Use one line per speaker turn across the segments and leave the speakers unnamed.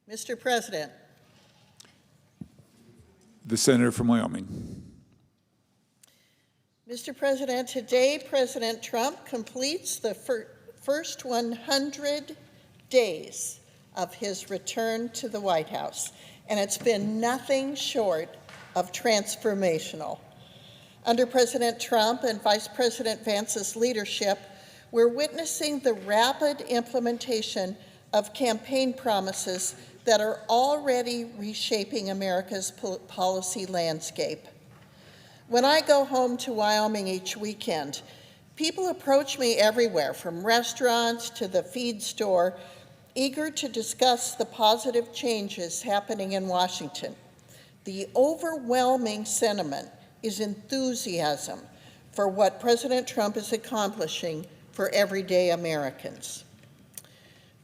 Mr. President.
The Senator from Wyoming.
Mr. President, today President Trump completes the first 100 days of his return to the White House, and it's been nothing short of transformational. Under President Trump and Vice President Vance's leadership, we're witnessing the rapid implementation of campaign promises that are already reshaping America's policy landscape. When I go home to Wyoming each weekend, people approach me everywhere, from restaurants to the feed store, eager to discuss the positive changes happening in Washington. The overwhelming sentiment is enthusiasm for what President Trump is accomplishing for everyday Americans.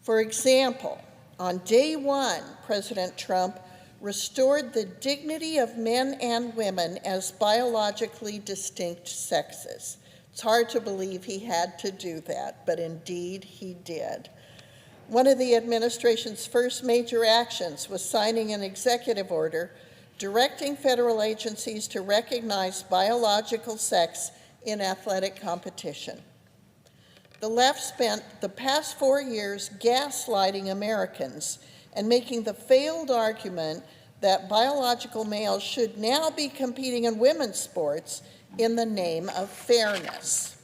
For example, on day one, President Trump restored the dignity of men and women as biologically distinct sexes. It's hard to believe he had to do that, but indeed he did. One of the administration's first major actions was signing an executive order directing federal agencies to recognize biological sex in athletic competition. The left spent the past 4 years gaslighting Americans and making the failed argument that biological males should now be competing in women's sports in the name of fairness.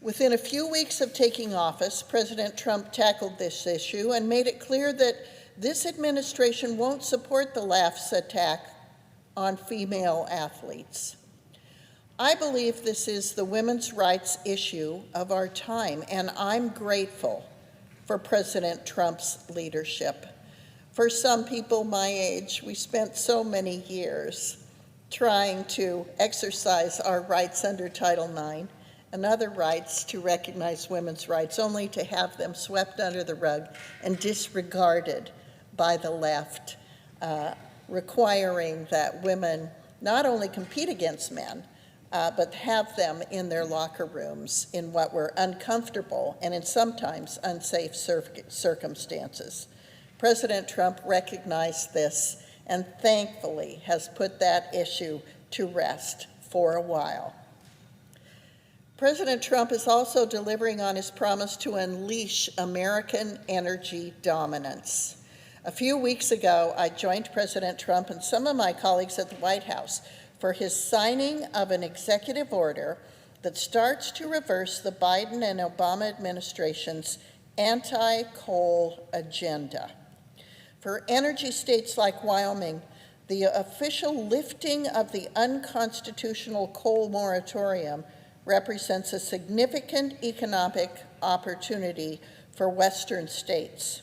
Within a few weeks of taking office, President Trump tackled this issue and made it clear that this administration won't support the left's attack on female athletes. I believe this is the women's rights issue of our time, and I'm grateful for President Trump's leadership. For some people my age, we spent so many years trying to exercise our rights under Title IX and other rights to recognize women's rights, only to have them swept under the rug and disregarded by the left, requiring that women not only compete against men, but have them in their locker rooms in what were uncomfortable and in sometimes unsafe circumstances. President Trump recognized this and thankfully has put that issue to rest for a while. President Trump is also delivering on his promise to unleash American energy dominance. A few weeks ago, I joined President Trump and some of my colleagues at the White House for his signing of an executive order that starts to reverse the Biden and Obama administration's anti-coal agenda. For energy states like Wyoming, the official lifting of the unconstitutional coal moratorium represents a significant economic opportunity for Western states.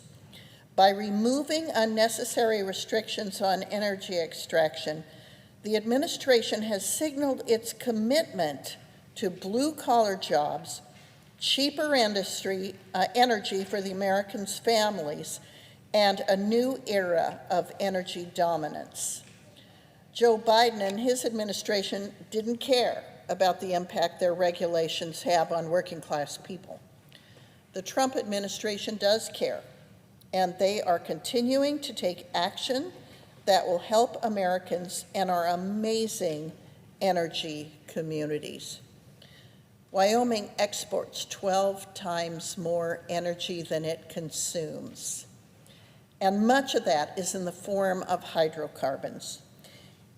By removing unnecessary restrictions on energy extraction, the administration has signaled its commitment to blue-collar jobs, cheaper energy for the Americans' families, and a new era of energy dominance. Joe Biden and his administration didn't care about the impact their regulations have on working-class people. The Trump administration does care, and they are continuing to take action that will help Americans and our amazing energy communities. Wyoming exports 12 times more energy than it consumes, and much of that is in the form of hydrocarbons.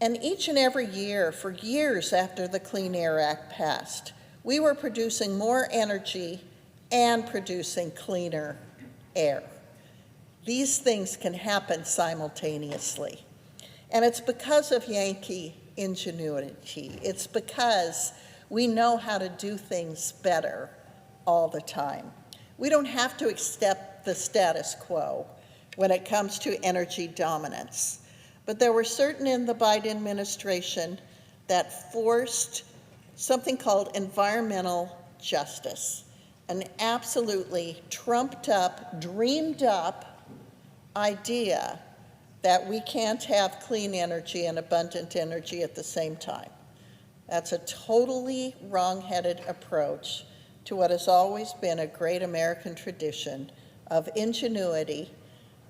And each and every year, for years after the Clean Air Act passed, we were producing more energy and producing cleaner air. These things can happen simultaneously. And it's because of Yankee ingenuity. It's because we know how to do things better all the time. We don't have to accept the status quo when it comes to energy dominance. But there were certain in the Biden administration that forced something called environmental justice, an absolutely trumped up, dreamed up idea that we can't have clean energy and abundant energy at the same time. That's a totally wrong-headed approach to what has always been a great American tradition of ingenuity,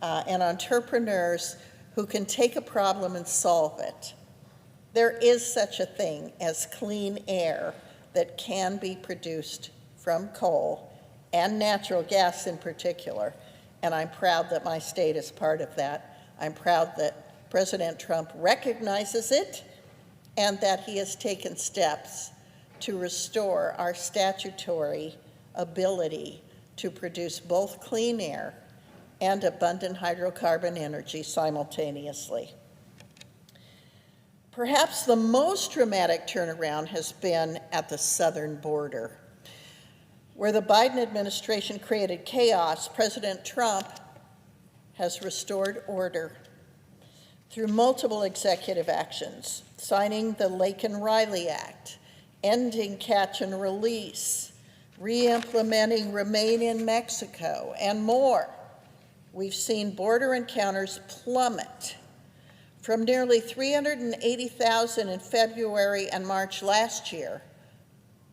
and entrepreneurs who can take a problem and solve it. There is such a thing as clean air that can be produced from coal and natural gas in particular, and I'm proud that my state is part of that. I'm proud that President Trump recognizes it and that he has taken steps to restore our statutory ability to produce both clean air and abundant hydrocarbon energy simultaneously. Perhaps the most dramatic turnaround has been at the southern border. Where the Biden administration created chaos, President Trump has restored order through multiple executive actions, signing the Laken-Riley Act, ending catch and release, re-implementing Remain in Mexico, and more. We've seen border encounters plummet from nearly 380,000 in February and March last year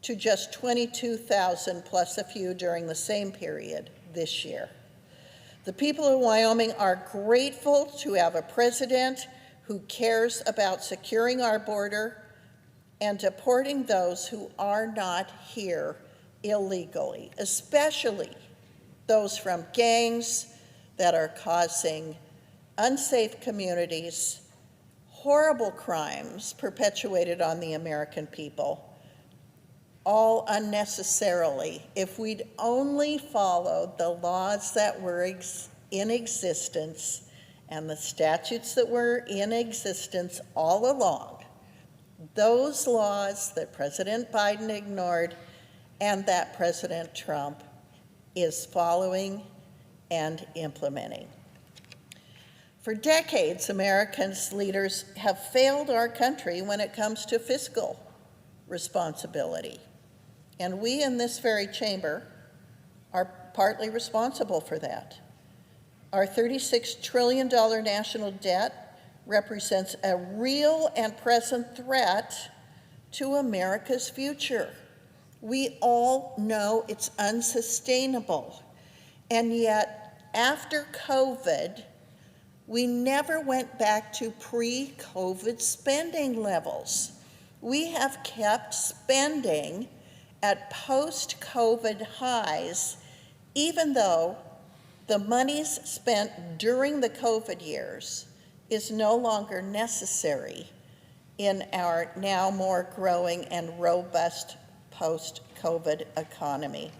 to just 22,000 plus a few during the same period this year. The people of Wyoming are grateful to have a president who cares about securing our border and deporting those who are not here illegally, especially those from gangs that are causing unsafe communities, horrible crimes perpetuated on the American people, all unnecessarily. If we'd only followed the laws that were in existence and the statutes that were in existence all along, those laws that President Biden ignored and that President Trump is following and implementing. For decades, Americans' leaders have failed our country when it comes to fiscal responsibility. And we in this very chamber are partly responsible for that. Our $36 trillion national debt represents a real and present threat to America's future. We all know it's unsustainable. And yet, after COVID, we never went back to pre-COVID spending levels. We have kept spending at post-COVID highs, even though the monies spent during the COVID years is no longer necessary in our now more growing and robust post-COVID economy.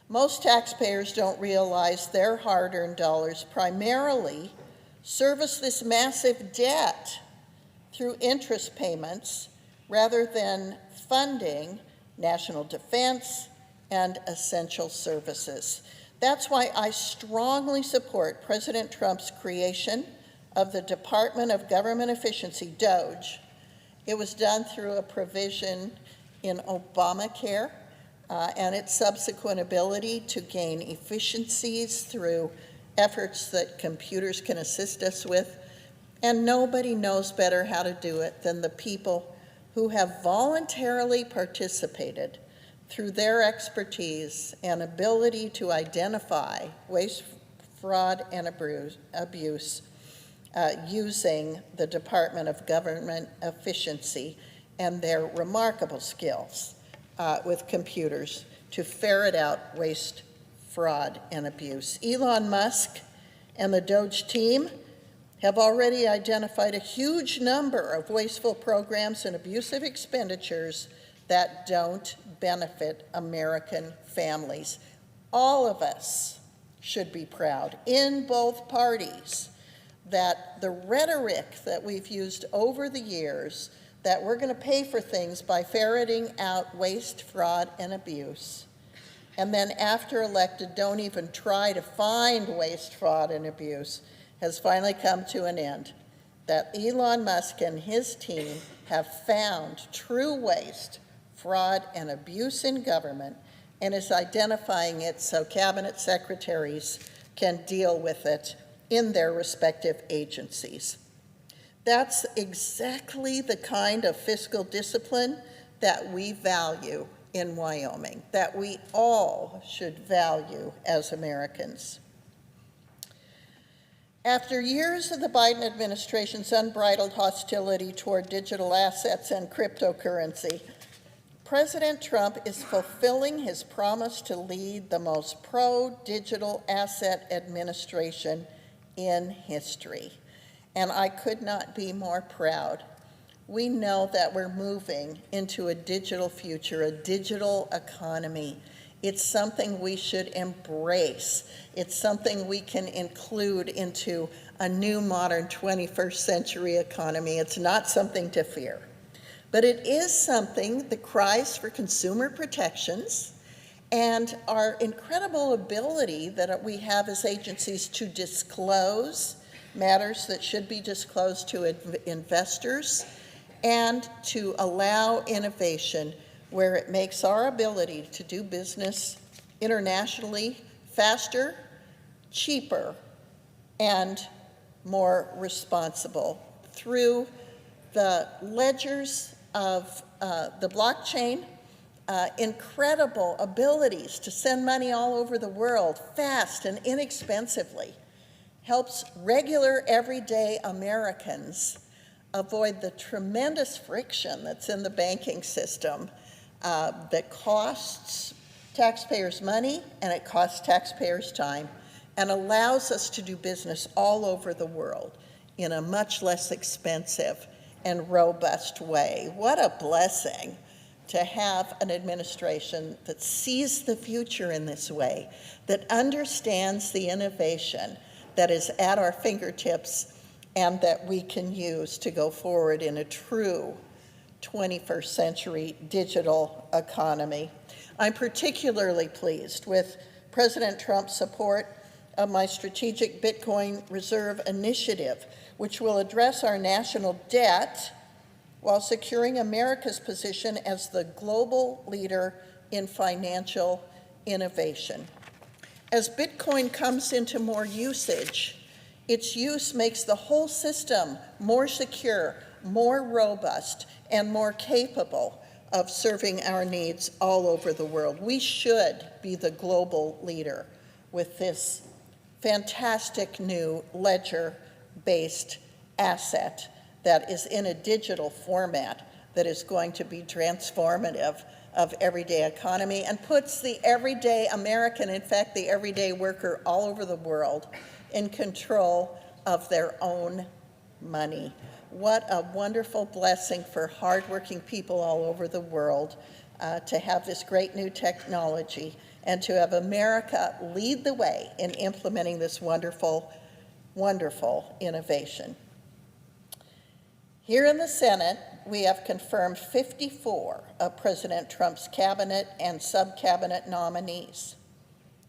Most taxpayers don't realize their hard-earned dollars primarily service this massive debt through interest payments rather than funding national defense and essential services. That's why I strongly support President Trump's creation of the Department of Government Efficiency, DOGE. It was done through a provision in Obamacare and its subsequent ability to gain efficiencies through efforts that computers can assist us with. And nobody knows better how to do it than the people who have voluntarily participated through their expertise and ability to identify waste, fraud, and abuse using the Department of Government Efficiency and their remarkable skills with computers to ferret out waste, fraud, and abuse. Elon Musk and the DOGE team have already identified a huge number of wasteful programs and abusive expenditures that don't benefit American families. All of us should be proud in both parties that the rhetoric that we've used over the years that we're going to pay for things by ferreting out waste, fraud, and abuse, and then after elected don't even try to find waste, fraud, and abuse, has finally come to an end. That Elon Musk and his team have found true waste, fraud, and abuse in government and is identifying it so cabinet secretaries can deal with it in their respective agencies. That's exactly the kind of fiscal discipline that we value in Wyoming, that we all should value as Americans. After years of the Biden administration's unbridled hostility toward digital assets and cryptocurrency, President Trump is fulfilling his promise to lead the most pro-digital asset administration in history. And I could not be more proud. We know that we're moving into a digital future, a digital economy. It's something we should embrace. It's something we can include into a new modern 21st century economy. It's not something to fear. But it is something that cries for consumer protections and our incredible ability that we have as agencies to disclose matters that should be disclosed to investors and to allow innovation where it makes our ability to do business internationally faster, cheaper, and more responsible through the ledgers of the blockchain, incredible abilities to send money all over the world fast and inexpensively, helps regular everyday Americans avoid the tremendous friction that's in the banking system that costs taxpayers money and it costs taxpayers time and allows us to do business all over the world in a much less expensive and robust way. What a blessing to have an administration that sees the future in this way, that understands the innovation that is at our fingertips and that we can use to go forward in a true 21st century digital economy. I'm particularly pleased with President Trump's support of my strategic Bitcoin reserve initiative, which will address our national debt while securing America's position as the global leader in financial innovation. As Bitcoin comes into more usage, its use makes the whole system more secure, more robust, and more capable of serving our needs all over the world. We should be the global leader with this fantastic new ledger-based asset that is in a digital format that is going to be transformative of everyday economy and puts the everyday American, in fact, the everyday worker all over the world in control of their own money. What a wonderful blessing for hardworking people all over the world to have this great new technology and to have America lead the way in implementing this wonderful, wonderful innovation. Here in the Senate, we have confirmed 54 of President Trump's cabinet and sub-cabinet nominees.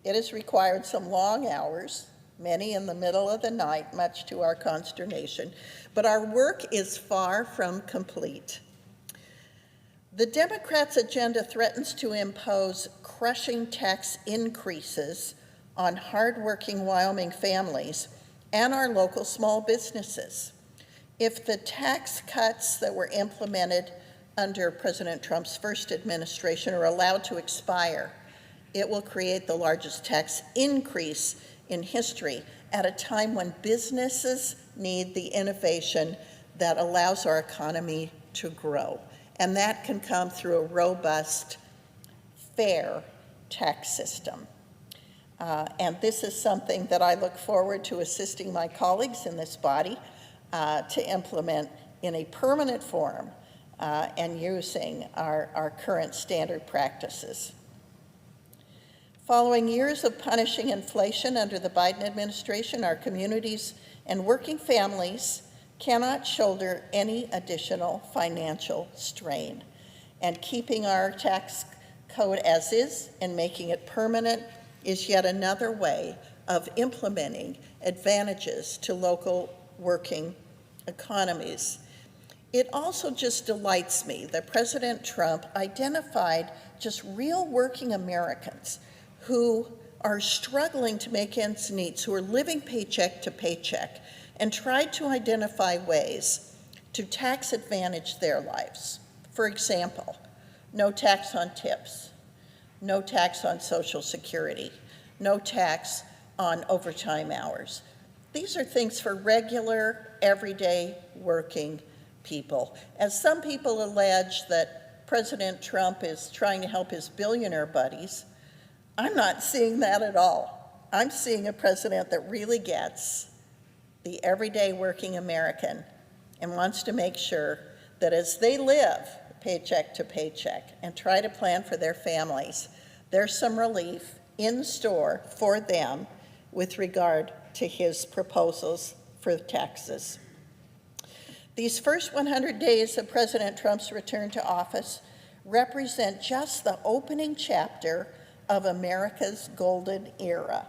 It has required some long hours, many in the middle of the night, much to our consternation, but our work is far from complete. The Democrats' agenda threatens to impose crushing tax increases on hardworking Wyoming families and our local small businesses. If the tax cuts that were implemented under President Trump's first administration are allowed to expire, it will create the largest tax increase in history at a time when businesses need the innovation that allows our economy to grow. And that can come through a robust, fair tax system. And this is something that I look forward to assisting my colleagues in this body to implement in a permanent form and using our current standard practices. Following years of punishing inflation under the Biden administration, our communities and working families cannot shoulder any additional financial strain. And keeping our tax code as is and making it permanent is yet another way of implementing advantages to local working economies. It also just delights me that President Trump identified just real working Americans who are struggling to make ends meet, who are living paycheck to paycheck, and tried to identify ways to tax advantage their lives. For example, no tax on tips, no tax on Social Security, no tax on overtime hours. These are things for regular, everyday working people. As some people allege that President Trump is trying to help his billionaire buddies, I'm not seeing that at all. I'm seeing a president that really gets the everyday working American and wants to make sure that as they live paycheck to paycheck and try to plan for their families, there's some relief in store for them with regard to his proposals for taxes. These first 100 days of President Trump's return to office represent just the opening chapter of America's golden era.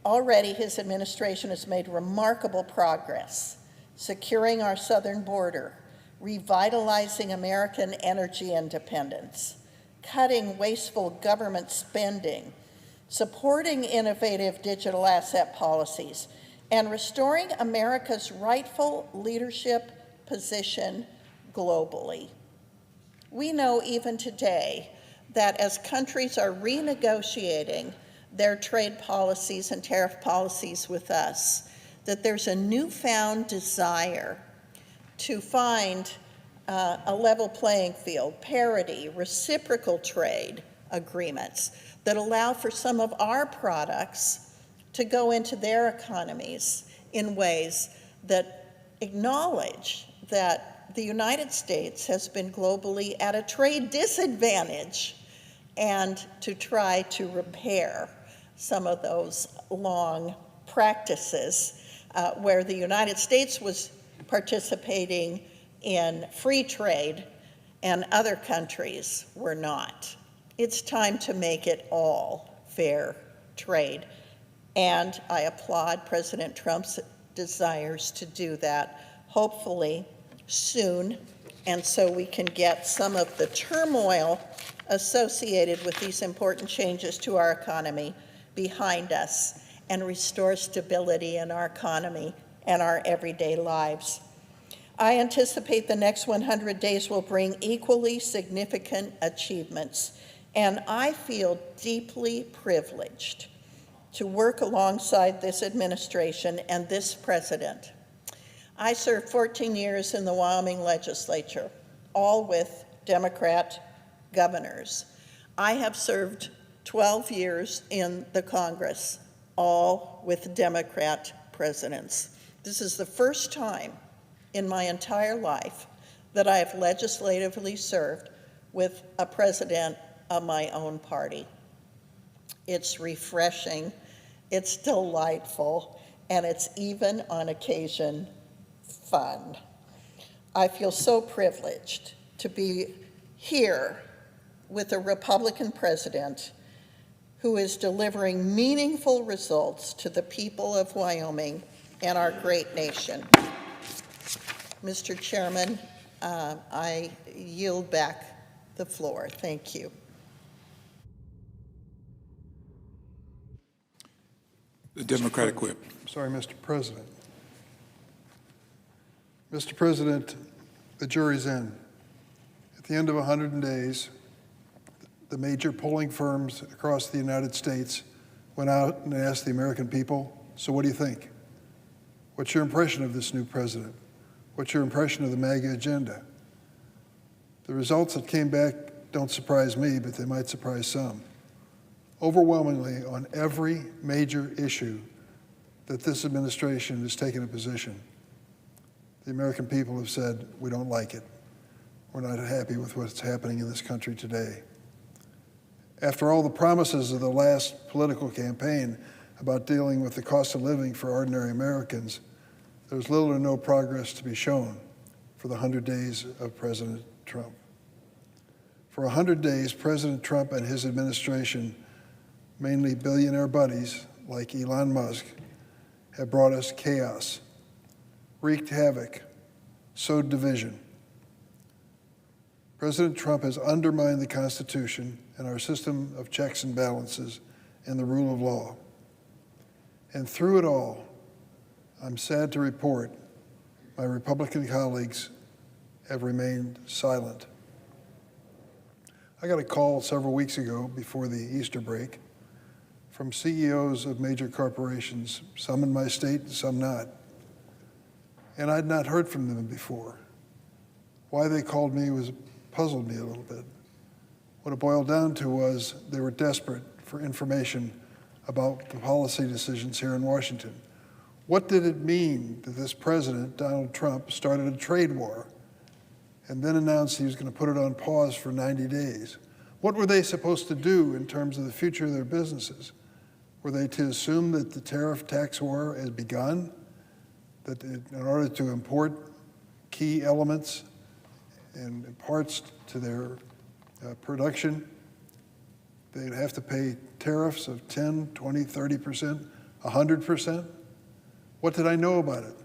Already, his administration has made remarkable progress, securing our southern border, revitalizing American energy independence, cutting wasteful government spending, supporting innovative digital asset policies, and restoring America's rightful leadership position globally. We know even today that as countries are renegotiating their trade policies and tariff policies with us, that there's a newfound desire to find a level playing field, parity, reciprocal trade agreements that allow for some of our products to go into their economies in ways that acknowledge that the United States has been globally at a trade disadvantage, and to try to repair some of those long practices where the United States was participating in free trade and other countries were not. It's time to make it all fair trade. And I applaud President Trump's desires to do that, hopefully soon, and so we can get some of the turmoil associated with these important changes to our economy behind us and restore stability in our economy and our everyday lives. I anticipate the next 100 days will bring equally significant achievements, and I feel deeply privileged to work alongside this administration and this president. I served 14 years in the Wyoming legislature, all with Democrat governors. I have served 12 years in the Congress, all with Democrat presidents. This is the first time in my entire life that I have legislatively served with a president of my own party. It's refreshing, it's delightful, and it's even on occasion fun. I feel so privileged to be here with a Republican president who is delivering meaningful results to the people of Wyoming and our great nation. Mr. Chairman, I yield back the floor. Thank you.
The Democratic Whip.
Sorry, Mr. President. Mr. President, the jury's in. At the end of 100 days, the major polling firms across the United States went out and asked the American people, so what do you think? What's your impression of this new president? What's your impression of the MAGA agenda? The results that came back don't surprise me, but they might surprise some. Overwhelmingly, on every major issue that this administration has taken a position, the American people have said, we don't like it. We're not happy with what's happening in this country today. After all the promises of the last political campaign about dealing with the cost of living for ordinary Americans, there's little or no progress to be shown for the 100 days of President Trump. For 100 days, President Trump and his administration, mainly billionaire buddies like Elon Musk, have brought us chaos, wreaked havoc, sowed division. President Trump has undermined the Constitution and our system of checks and balances and the rule of law. And through it all, I'm sad to report my Republican colleagues have remained silent. I got a call several weeks ago before the Easter break from CEOs of major corporations, some in my state and some not. And I'd not heard from them before. Why they called me puzzled me a little bit. What it boiled down to was they were desperate for information about the policy decisions here in Washington. What did it mean that this president, Donald Trump, started a trade war and then announced he was going to put it on pause for 90 days? What were they supposed to do in terms of the future of their businesses? Were they to assume that the tariff tax war had begun, that in order to import key elements and parts to their production, they'd have to pay tariffs of 10, 20, 30%, 100%? What did I know about it?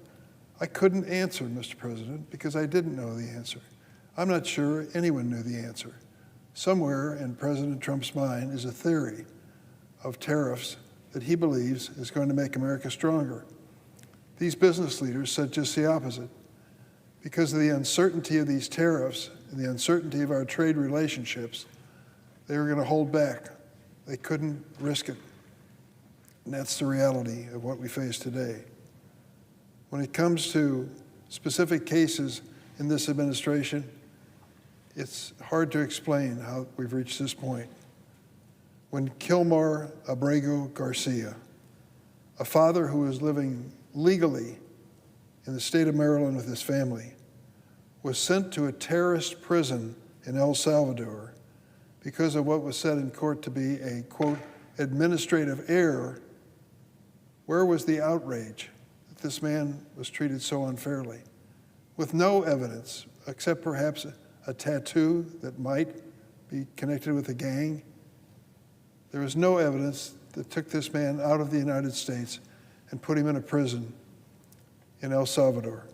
I couldn't answer, Mr. President, because I didn't know the answer. I'm not sure anyone knew the answer. Somewhere in President Trump's mind is a theory of tariffs that he believes is going to make America stronger. These business leaders said just the opposite. Because of the uncertainty of these tariffs and the uncertainty of our trade relationships, they were going to hold back. They couldn't risk it. And that's the reality of what we face today. When it comes to specific cases in this administration, it's hard to explain how we've reached this point. When Kilmar Abrego Garcia, a father who was living legally in the state of Maryland with his family, was sent to a terrorist prison in El Salvador because of what was said in court to be a, quote, administrative error, where was the outrage that this man was treated so unfairly? With no evidence, except perhaps a tattoo that might be connected with a gang, there was no evidence that took this man out of the United States and put him in a prison in El Salvador.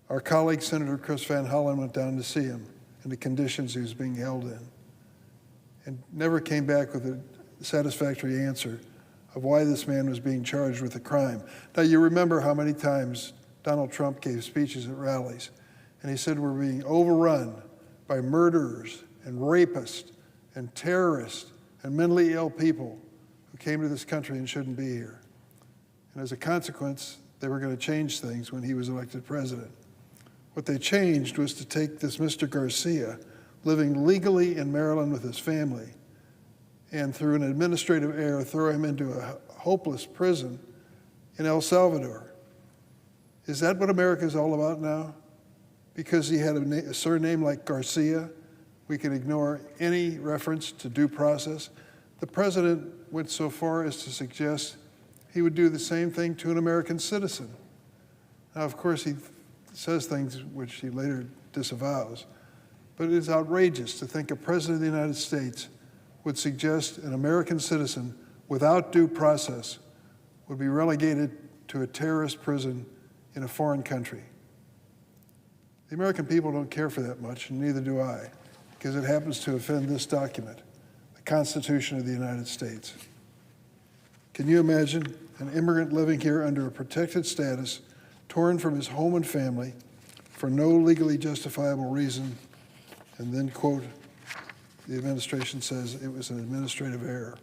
Our colleague, Senator Chris Van Hollen, went down to see him and the conditions he was being held in, and never came back with a satisfactory answer of why this man was being charged with a crime. Now, you remember how many times Donald Trump gave speeches at rallies, and he said we're being overrun by murderers and rapists and terrorists and mentally ill people who came to this country and shouldn't be here. And as a consequence, they were going to change things when he was elected president. What they changed was to take this Mr. Garcia, living legally in Maryland with his family, and through an administrative error, throw him into a hopeless prison in El Salvador. Is that what America is all about now? Because he had a surname like Garcia, we can ignore any reference to due process. The president went so far as to suggest he would do the same thing to an American citizen. Now, of course, he says things which he later disavows, but it is outrageous to think a president of the United States would suggest an American citizen without due process would be relegated to a terrorist prison in a foreign country. The American people don't care for that much, and neither do I, because it happens to offend this document, the Constitution of the United States. Can you imagine an immigrant living here under a protected status, torn from his home and family for no legally justifiable reason, and then, quote, the administration says it was an administrative error.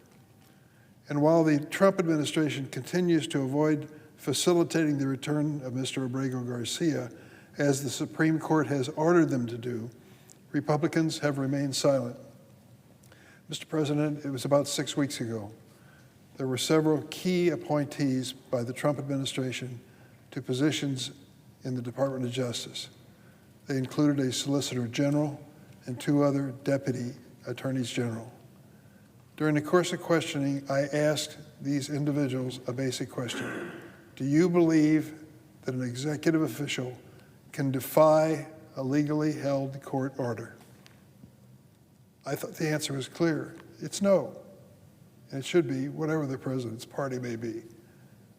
And while the Trump administration continues to avoid facilitating the return of Mr. Abrego Garcia, as the Supreme Court has ordered them to do, Republicans have remained silent. Mr. President, it was about 6 weeks ago. There were several key appointees by the Trump administration to positions in the Department of Justice. They included a Solicitor General and 2 other Deputy Attorneys General. During the course of questioning, I asked these individuals a basic question. Do you believe that an executive official can defy a legally held court order? I thought the answer was clear. It's no. And it should be, whatever the president's party may be.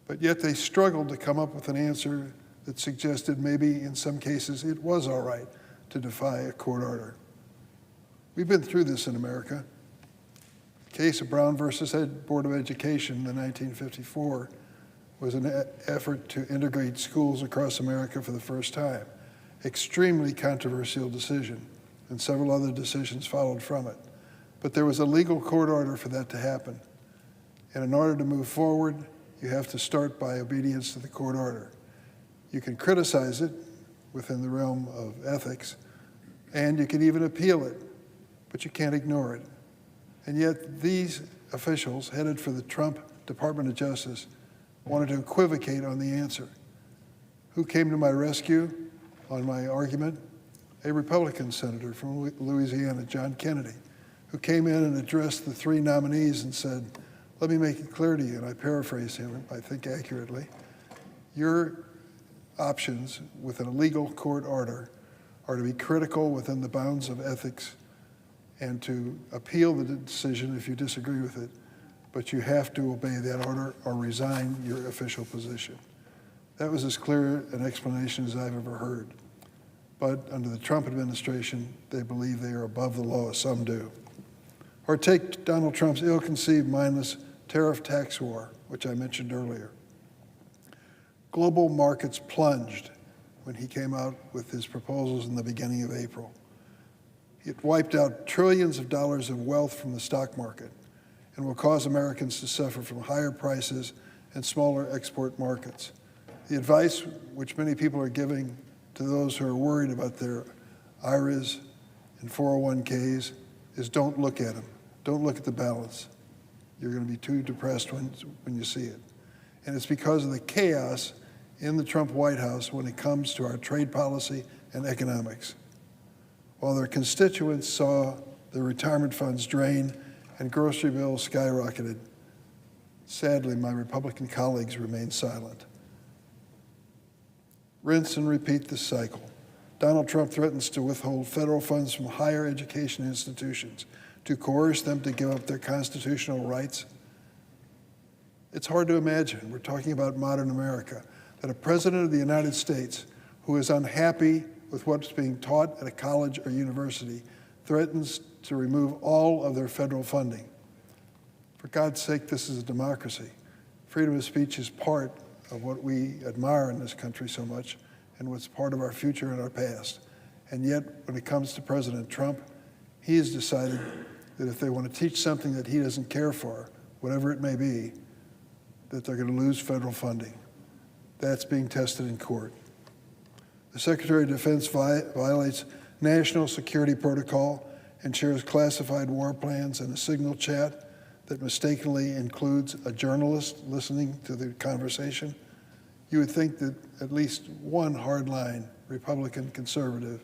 But yet they struggled to come up with an answer that suggested maybe in some cases it was all right to defy a court order. We've been through this in America. The case of Brown versus Board of Education in 1954 was an effort to integrate schools across America for the first time. Extremely controversial decision, and several other decisions followed from it. But there was a legal court order for that to happen. And in order to move forward, you have to start by obedience to the court order. You can criticize it within the realm of ethics, and you can even appeal it, but you can't ignore it. And yet these officials headed for the Trump Department of Justice wanted to equivocate on the answer. Who came to my rescue on my argument? A Republican senator from Louisiana, John Kennedy, who came in and addressed the three nominees and said, let me make it clear to you, and I paraphrase him, I think accurately, your options with an illegal court order are to be critical within the bounds of ethics and to appeal the decision if you disagree with it, but you have to obey that order or resign your official position. That was as clear an explanation as I've ever heard. But under the Trump administration, they believe they are above the law, as some do. Or take Donald Trump's ill-conceived, mindless tariff tax war, which I mentioned earlier. Global markets plunged when he came out with his proposals in the beginning of April. It wiped out trillions of dollars of wealth from the stock market and will cause Americans to suffer from higher prices and smaller export markets. The advice which many people are giving to those who are worried about their IRAs and 401ks is don't look at them. Don't look at the balance. You're going to be too depressed when you see it. And it's because of the chaos in the Trump White House when it comes to our trade policy and economics. While their constituents saw their retirement funds drain and grocery bills skyrocketed, sadly, my Republican colleagues remained silent. Rinse and repeat this cycle. Donald Trump threatens to withhold federal funds from higher education institutions to coerce them to give up their constitutional rights. It's hard to imagine, we're talking about modern America, that a president of the United States who is unhappy with what's being taught at a college or university threatens to remove all of their federal funding. For God's sake, this is a democracy. Freedom of speech is part of what we admire in this country so much and what's part of our future and our past. And yet, when it comes to President Trump, he has decided that if they want to teach something that he doesn't care for, whatever it may be, that they're going to lose federal funding. That's being tested in court. The Secretary of Defense violates national security protocol and shares classified war plans in a signal chat that mistakenly includes a journalist listening to the conversation. You would think that at least one hardline Republican conservative,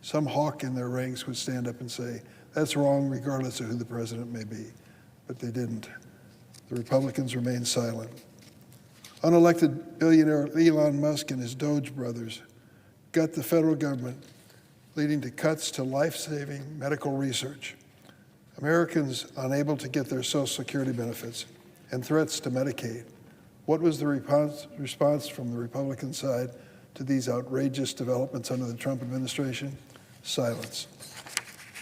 some hawk in their ranks would stand up and say, that's wrong regardless of who the president may be. But they didn't. The Republicans remained silent. Unelected billionaire Elon Musk and his Doge brothers gut the federal government, leading to cuts to life-saving medical research. Americans unable to get their Social Security benefits and threats to Medicaid. What was the response from the Republican side to these outrageous developments under the Trump administration? Silence.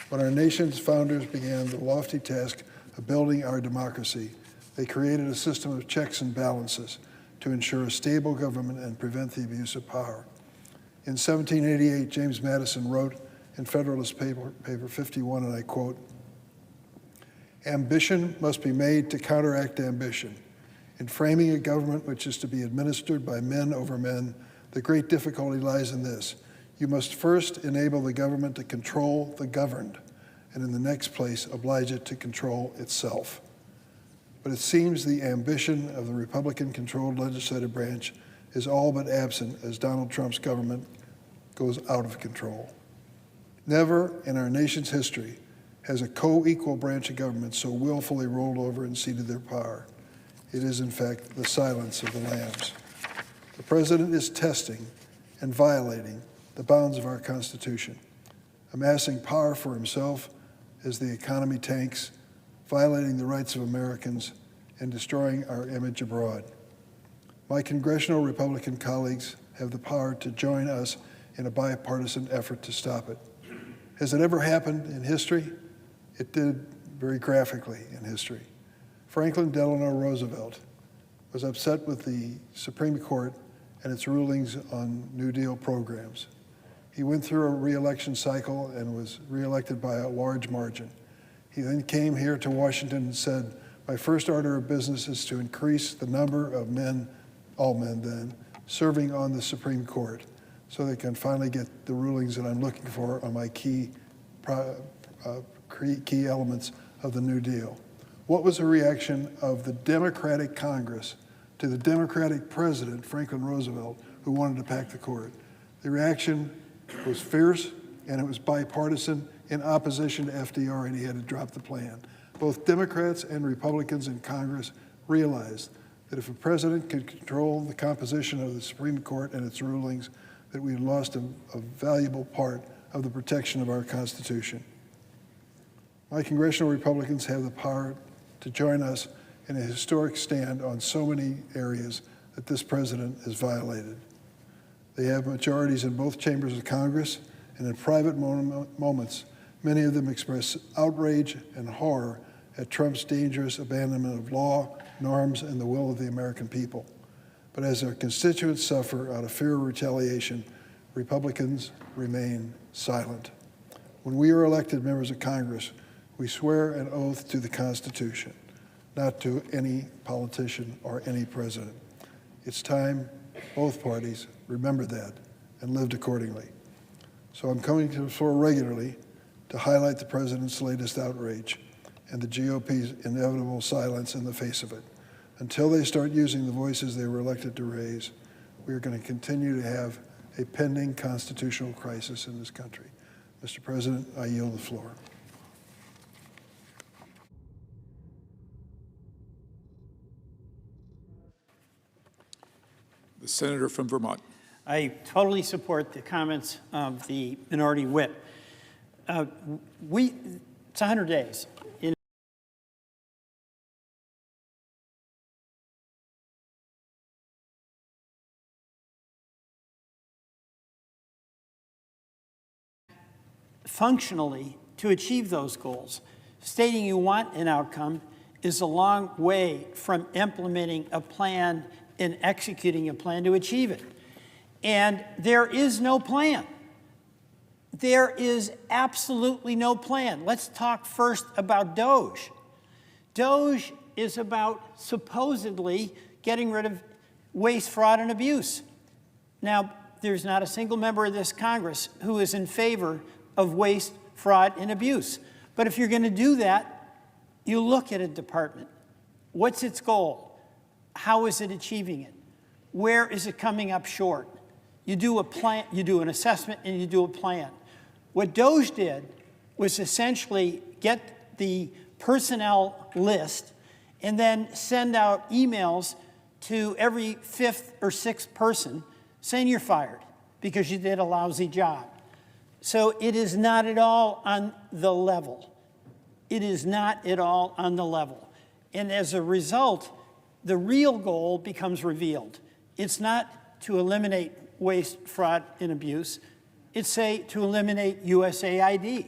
When our nation's founders began the lofty task of building our democracy, they created a system of checks and balances to ensure a stable government and prevent the abuse of power. In 1788, James Madison wrote in Federalist Paper 51, and I quote, "Ambition must be made to counteract ambition. In framing a government which is to be administered by men over men, the great difficulty lies in this. You must first enable the government to control the governed, and in the next place, oblige it to control itself." But it seems the ambition of the Republican-controlled legislative branch is all but absent as Donald Trump's government goes out of control. Never in our nation's history has a co-equal branch of government so willfully rolled over and ceded their power. It is, in fact, the silence of the lambs. The president is testing and violating the bounds of our Constitution, amassing power for himself as the economy tanks, violating the rights of Americans, and destroying our image abroad. My congressional Republican colleagues have the power to join us in a bipartisan effort to stop it. Has it ever happened in history? It did very graphically in history. Franklin Delano Roosevelt was upset with the Supreme Court and its rulings on New Deal programs. He went through a re-election cycle and was re-elected by a large margin. He then came here to Washington and said, My first order of business is to increase the number of men, all men then, serving on the Supreme Court so they can finally get the rulings that I'm looking for on my key elements of the New Deal. What was the reaction of the Democratic Congress to the Democratic President, Franklin Roosevelt, who wanted to pack the court? The reaction was fierce, and it was bipartisan in opposition to FDR, and he had to drop the plan. Both Democrats and Republicans in Congress realized that if a president could control the composition of the Supreme Court and its rulings, that we had lost a valuable part of the protection of our Constitution. My congressional Republicans have the power to join us in a historic stand on so many areas that this president has violated. They have majorities in both chambers of Congress, and in private moments, many of them express outrage and horror at Trump's dangerous abandonment of law, norms, and the will of the American people. But as their constituents suffer out of fear of retaliation, Republicans remain silent. When we are elected members of Congress, we swear an oath to the Constitution, not to any politician or any president. It's time both parties remember that and lived accordingly. So I'm coming to the floor regularly to highlight the president's latest outrage and the GOP's inevitable silence in the face of it. Until they start using the voices they were elected to raise, we are going to continue to have a pending constitutional crisis in this country. Mr. President, I yield the floor.
The senator from Vermont.
I totally support the comments of the minority whip. It's 100 days. Functionally, to achieve those goals, stating you want an outcome is a long way from implementing a plan and executing a plan to achieve it. And there is no plan. There is absolutely no plan. Let's talk first about DOGE. DOGE is about supposedly getting rid of waste, fraud, and abuse. Now, there's not a single member of this Congress who is in favor of waste, fraud, and abuse. But if you're going to do that, you look at a department. What's its goal? How is it achieving it? Where is it coming up short? You do a plan, you do an assessment, and you do a plan. What DOGE did was essentially get the personnel list and then send out emails to every fifth or sixth person saying you're fired because you did a lousy job. So it is not at all on the level. It is not at all on the level. And as a result, the real goal becomes revealed. It's not to eliminate waste, fraud, and abuse. It's to eliminate USAID.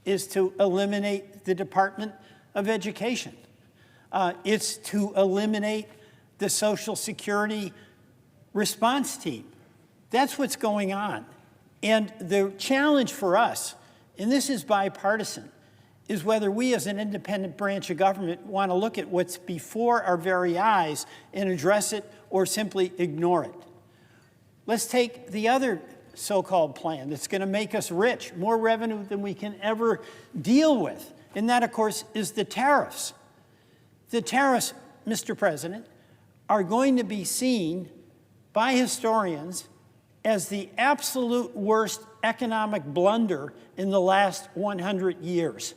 It's to eliminate the Department of Education. It's to eliminate the Social Security response team. That's what's going on. And the challenge for us, and this is bipartisan, is whether we as an independent branch of government want to look at what's before our very eyes and address it or simply ignore it. Let's take the other so-called plan that's going to make us rich, more revenue than we can ever deal with. And that, of course, is the tariffs. The tariffs, Mr. President, are going to be seen by historians as the absolute worst economic blunder in the last 100 years.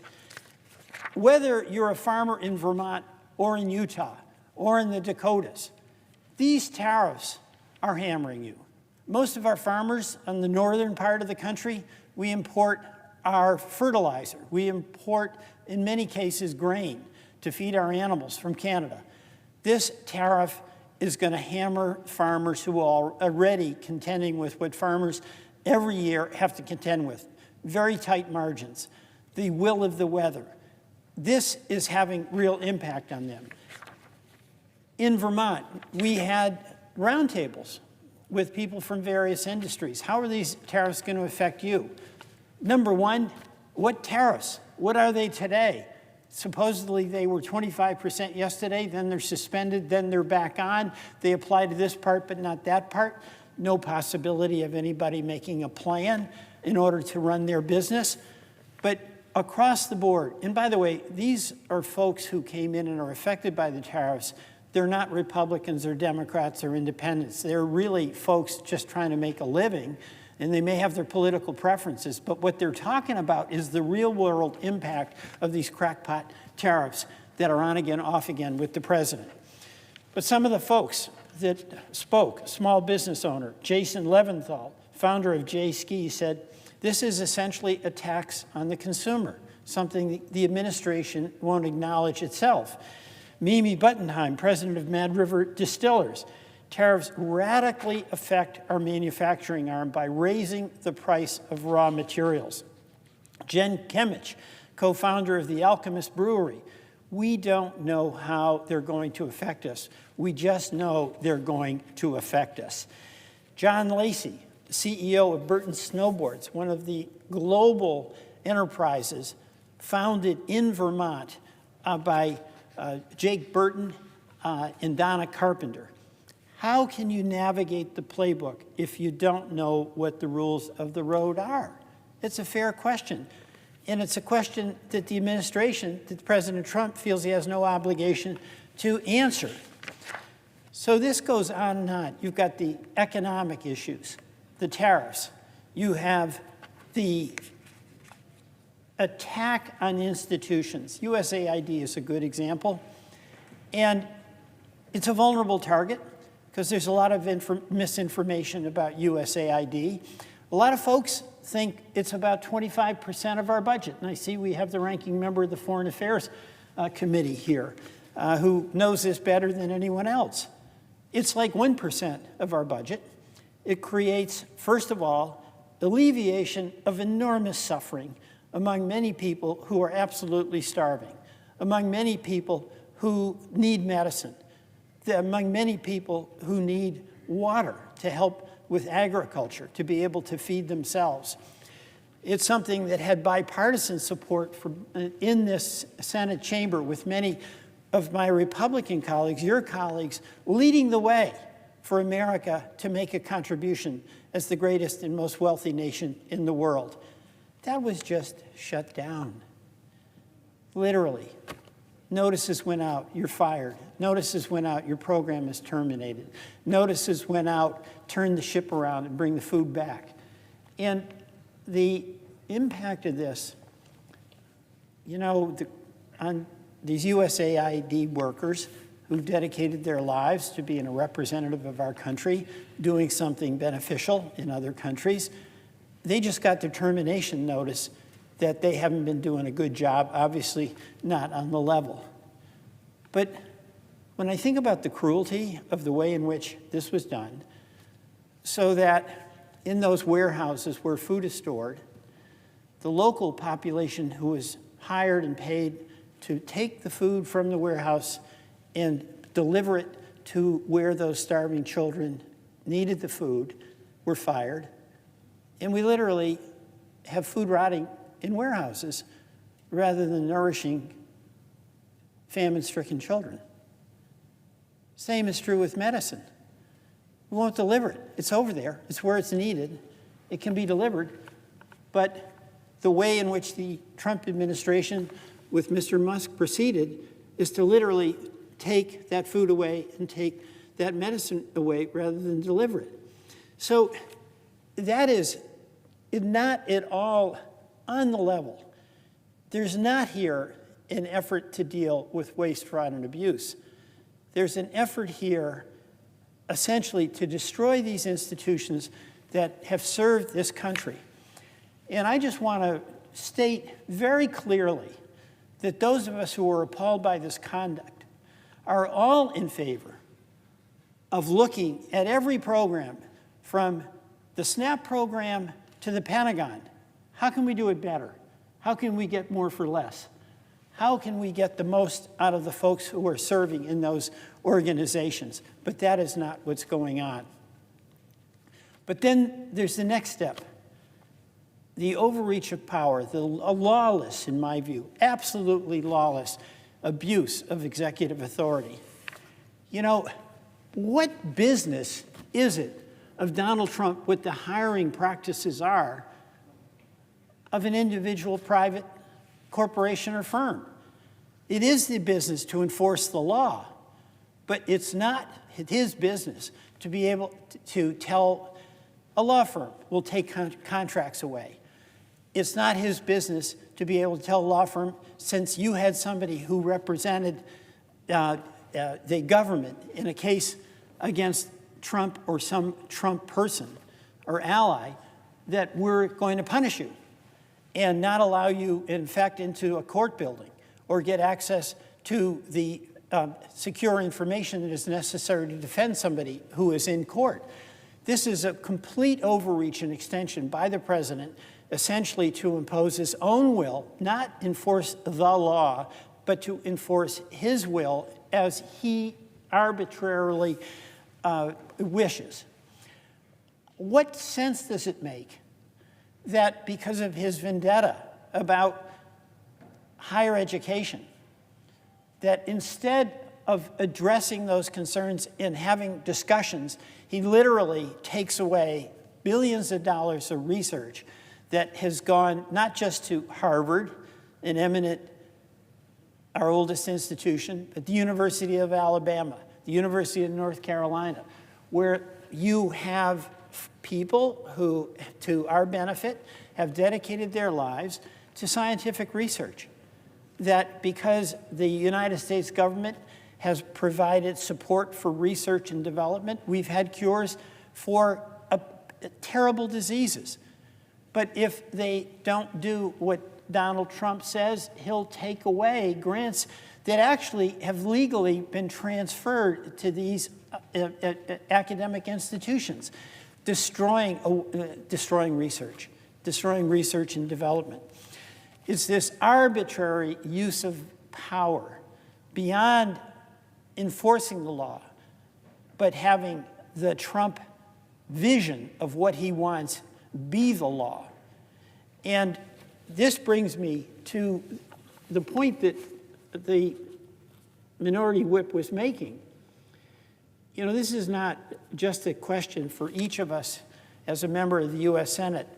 Whether you're a farmer in Vermont or in Utah or in the Dakotas, these tariffs are hammering you. Most of our farmers on the northern part of the country, we import our fertilizer. We import, in many cases, grain to feed our animals from Canada. This tariff is going to hammer farmers who are already contending with what farmers every year have to contend with. Very tight margins, the will of the weather. This is having real impact on them. In Vermont, we had roundtables with people from various industries. How are these tariffs going to affect you? Number one, what tariffs? What are they today? Supposedly they were 25% yesterday, then they're suspended, then they're back on. They apply to this part but not that part. No possibility of anybody making a plan in order to run their business. But across the board, and by the way, these are folks who came in and are affected by the tariffs. They're not Republicans or Democrats or independents. They're really folks just trying to make a living, and they may have their political preferences, but what they're talking about is the real world impact of these crackpot tariffs that are on again, off again with the president. But some of the folks that spoke, small business owner, Jason Leventhal, founder of J-Ski, said, this is essentially a tax on the consumer, something the administration won't acknowledge itself. Mimi Buttenheim, president of Mad River Distillers, tariffs radically affect our manufacturing arm by raising the price of raw materials. Jen Kimmich, co-founder of the Alchemist Brewery, we don't know how they're going to affect us. We just know they're going to affect us. John Lacey, CEO of Burton Snowboards, one of the global enterprises founded in Vermont by Jake Burton and Donna Carpenter. How can you navigate the playbook if you don't know what the rules of the road are? It's a fair question. And it's a question that the administration, that President Trump feels he has no obligation to answer. So this goes on and on. You've got the economic issues, the tariffs. You have the attack on institutions. USAID is a good example. And it's a vulnerable target because there's a lot of misinformation about USAID. A lot of folks think it's about 25% of our budget. And I see we have the ranking member of the Foreign Affairs Committee here who knows this better than anyone else. It's like 1% of our budget. It creates, first of all, alleviation of enormous suffering among many people who are absolutely starving, among many people who need medicine, among many people who need water to help with agriculture, to be able to feed themselves. It's something that had bipartisan support in this Senate chamber with many of my Republican colleagues, your colleagues, leading the way for America to make a contribution as the greatest and most wealthy nation in the world. That was just shut down, literally. Notices went out, you're fired. Notices went out, your program is terminated. Notices went out, turn the ship around and bring the food back. And the impact of this, you know, on these USAID workers who dedicated their lives to being a representative of our country, doing something beneficial in other countries, they just got their termination notice that they haven't been doing a good job, obviously not on the level. But when I think about the cruelty of the way in which this was done, so that in those warehouses where food is stored, the local population who was hired and paid to take the food from the warehouse and deliver it to where those starving children needed the food were fired. And we literally have food rotting in warehouses rather than nourishing famine-stricken children. Same is true with medicine. We won't deliver it. It's over there. It's where it's needed. It can be delivered. But the way in which the Trump administration with Mr. Musk proceeded is to literally take that food away and take that medicine away rather than deliver it. So that is not at all on the level. There's not here an effort to deal with waste, fraud, and abuse. There's an effort here essentially to destroy these institutions that have served this country. And I just want to state very clearly that those of us who are appalled by this conduct are all in favor of looking at every program from the SNAP program to the Pentagon. How can we do it better? How can we get more for less? How can we get the most out of the folks who are serving in those organizations? But that is not what's going on. But then there's the next step. the overreach of power, the lawless, in my view, absolutely lawless abuse of executive authority. You know, what business is it of Donald Trump what the hiring practices are of an individual private corporation or firm? It is the business to enforce the law, but it's not his business to be able to tell a law firm, we'll take contracts away. It's not his business to be able to tell a law firm, since you had somebody who represented the government in a case against Trump or some Trump person or ally, that we're going to punish you and not allow you, in fact, into a court building or get access to the secure information that is necessary to defend somebody who is in court. This is a complete overreach and extension by the president, essentially to impose his own will, not enforce the law, but to enforce his will as he arbitrarily wishes. What sense does it make that because of his vendetta about higher education, that instead of addressing those concerns and having discussions, he literally takes away billions of dollars of research that has gone not just to Harvard, an eminent, our oldest institution, but the University of Alabama, the University of North Carolina, where you have people who, to our benefit, have dedicated their lives to scientific research. That because the United States government has provided support for research and development, we've had cures for terrible diseases. But if they don't do what Donald Trump says, he'll take away grants that actually have legally been transferred to these academic institutions, destroying research and development. It's this arbitrary use of power beyond enforcing the law, but having the Trump vision of what he wants be the law. And this brings me to the point that the minority whip was making. You know, this is not just a question for each of us as a member of the U.S. Senate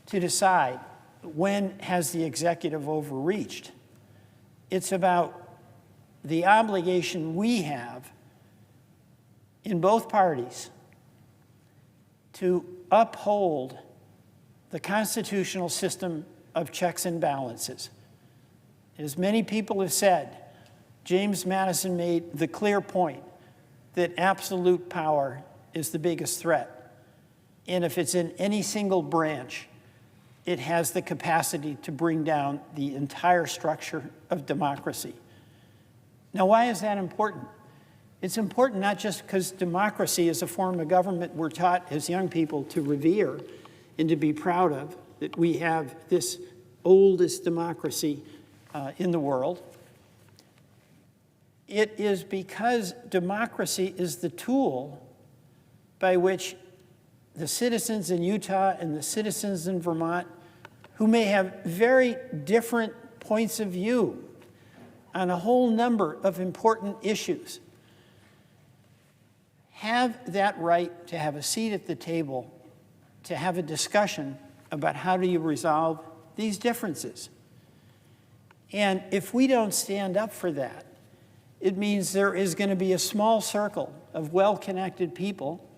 to decide when has the executive overreached. It's about the obligation we have in both parties to uphold the constitutional system of checks and balances. As many people have said, James Madison made the clear point that absolute power is the biggest threat. And if it's in any single branch, it has the capacity to bring down the entire structure of democracy. Now, why is that important? It's important not just because democracy is a form of government we're taught as young people to revere and to be proud of, that we have this oldest democracy in the world. It is because democracy is the tool by which the citizens in Utah and the citizens in Vermont, who may have very different points of view on a whole number of important issues, have that right to have a seat at the table, to have a discussion about how do you resolve these differences. And if we don't stand up for that, it means there is going to be a small circle of well-connected people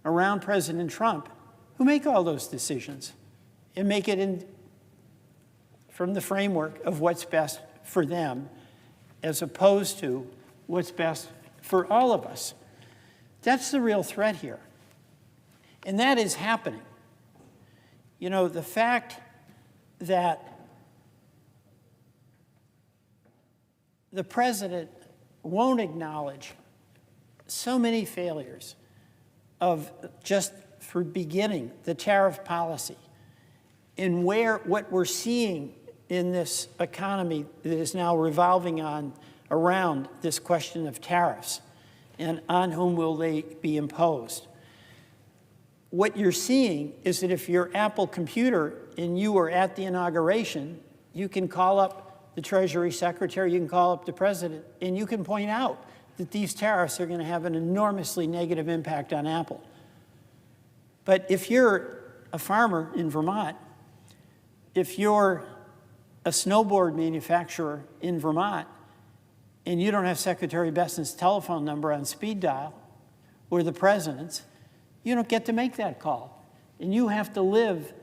around President Trump who make all those decisions and make it from the framework of what's best for them as opposed to what's best for all of us. That's the real threat here. And that is happening. You know, the fact that the president won't acknowledge so many failures of just for beginning the tariff policy and what we're seeing in this economy that is now revolving around this question of tariffs and on whom will they be imposed. What you're seeing is that if your Apple computer and you were at the inauguration, you can call up the Treasury Secretary, you can call up the President, and you can point out that these tariffs are going to have an enormously negative impact on Apple. But if you're a farmer in Vermont, if you're a snowboard manufacturer in Vermont, and you don't have Secretary Besson's telephone number on speed dial, or the President's, you don't get to make that call. And you have to live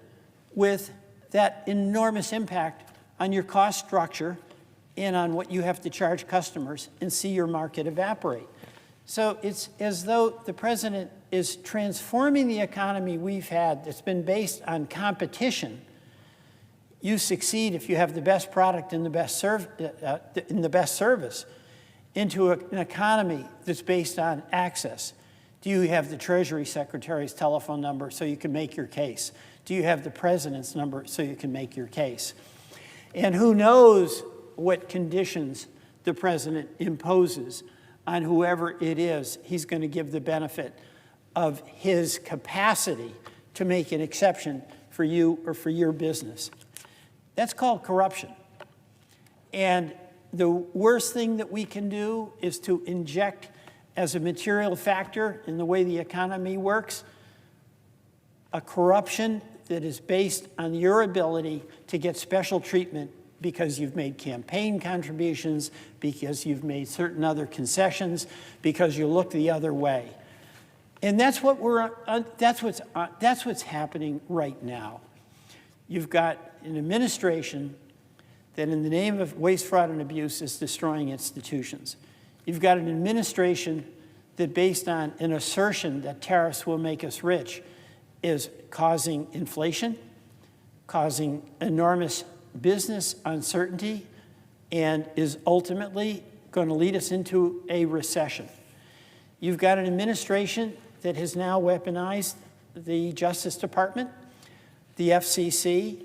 with that enormous impact on your cost structure and on what you have to charge customers and see your market evaporate. So it's as though the President is transforming the economy we've had that's been based on competition. You succeed if you have the best product and the best service into an economy that's based on access. Do you have the Treasury Secretary's telephone number so you can make your case? Do you have the President's number so you can make your case? And who knows what conditions the President imposes on whoever it is he's going to give the benefit of his capacity to make an exception for you or for your business. That's called corruption. And the worst thing that we can do is to inject as a material factor in the way the economy works a corruption that is based on your ability to get special treatment because you've made campaign contributions, because you've made certain other concessions, because you look the other way. And that's what that's what's happening right now. You've got an administration that in the name of waste, fraud, and abuse is destroying institutions. You've got an administration that based on an assertion that tariffs will make us rich is causing inflation, causing enormous business uncertainty, and is ultimately going to lead us into a recession. You've got an administration that has now weaponized the Justice Department, the FCC,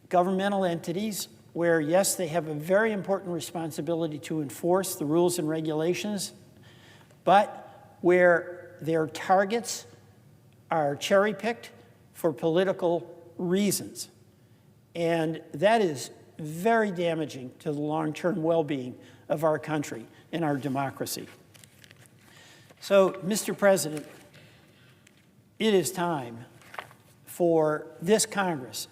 governmental entities where, yes, they have a very important responsibility to enforce the rules and regulations, but where their targets are cherry-picked for political reasons. And that is very damaging to the long-term well-being of our country and our democracy. So, Mr. President, it is time for this Congress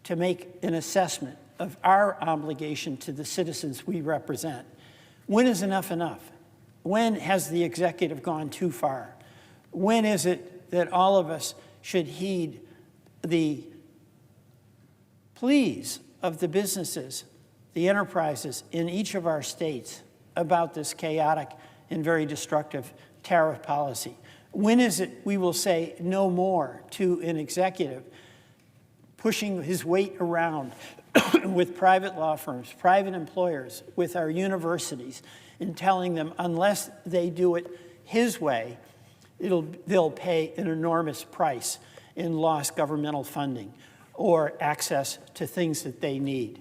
to make an assessment of our obligation to the citizens we represent. When is enough enough? When has the executive gone too far? When is it that all of us should heed the pleas of the businesses, the enterprises in each of our states about this chaotic and very destructive tariff policy? When is it we will say no more to an executive pushing his weight around with private law firms, private employers, with our universities, and telling them unless they do it his way, they'll pay an enormous price in lost governmental funding or access to things that they need.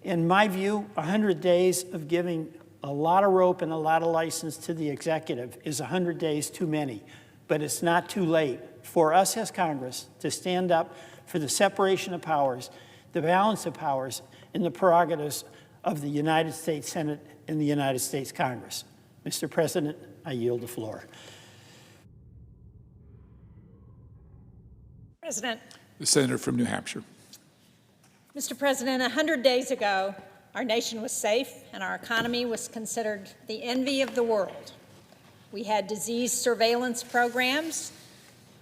In my view, 100 days of giving a lot of rope and a lot of license to the executive is 100 days too many, but it's not too late for us as Congress to stand up for the separation of powers, the balance of powers, and the prerogatives of the United States Senate and the United States Congress. Mr. President, I yield the floor.
President.
The senator from New Hampshire.
Mr. President, 100 days ago, our nation was safe and our economy was considered the envy of the world. We had disease surveillance programs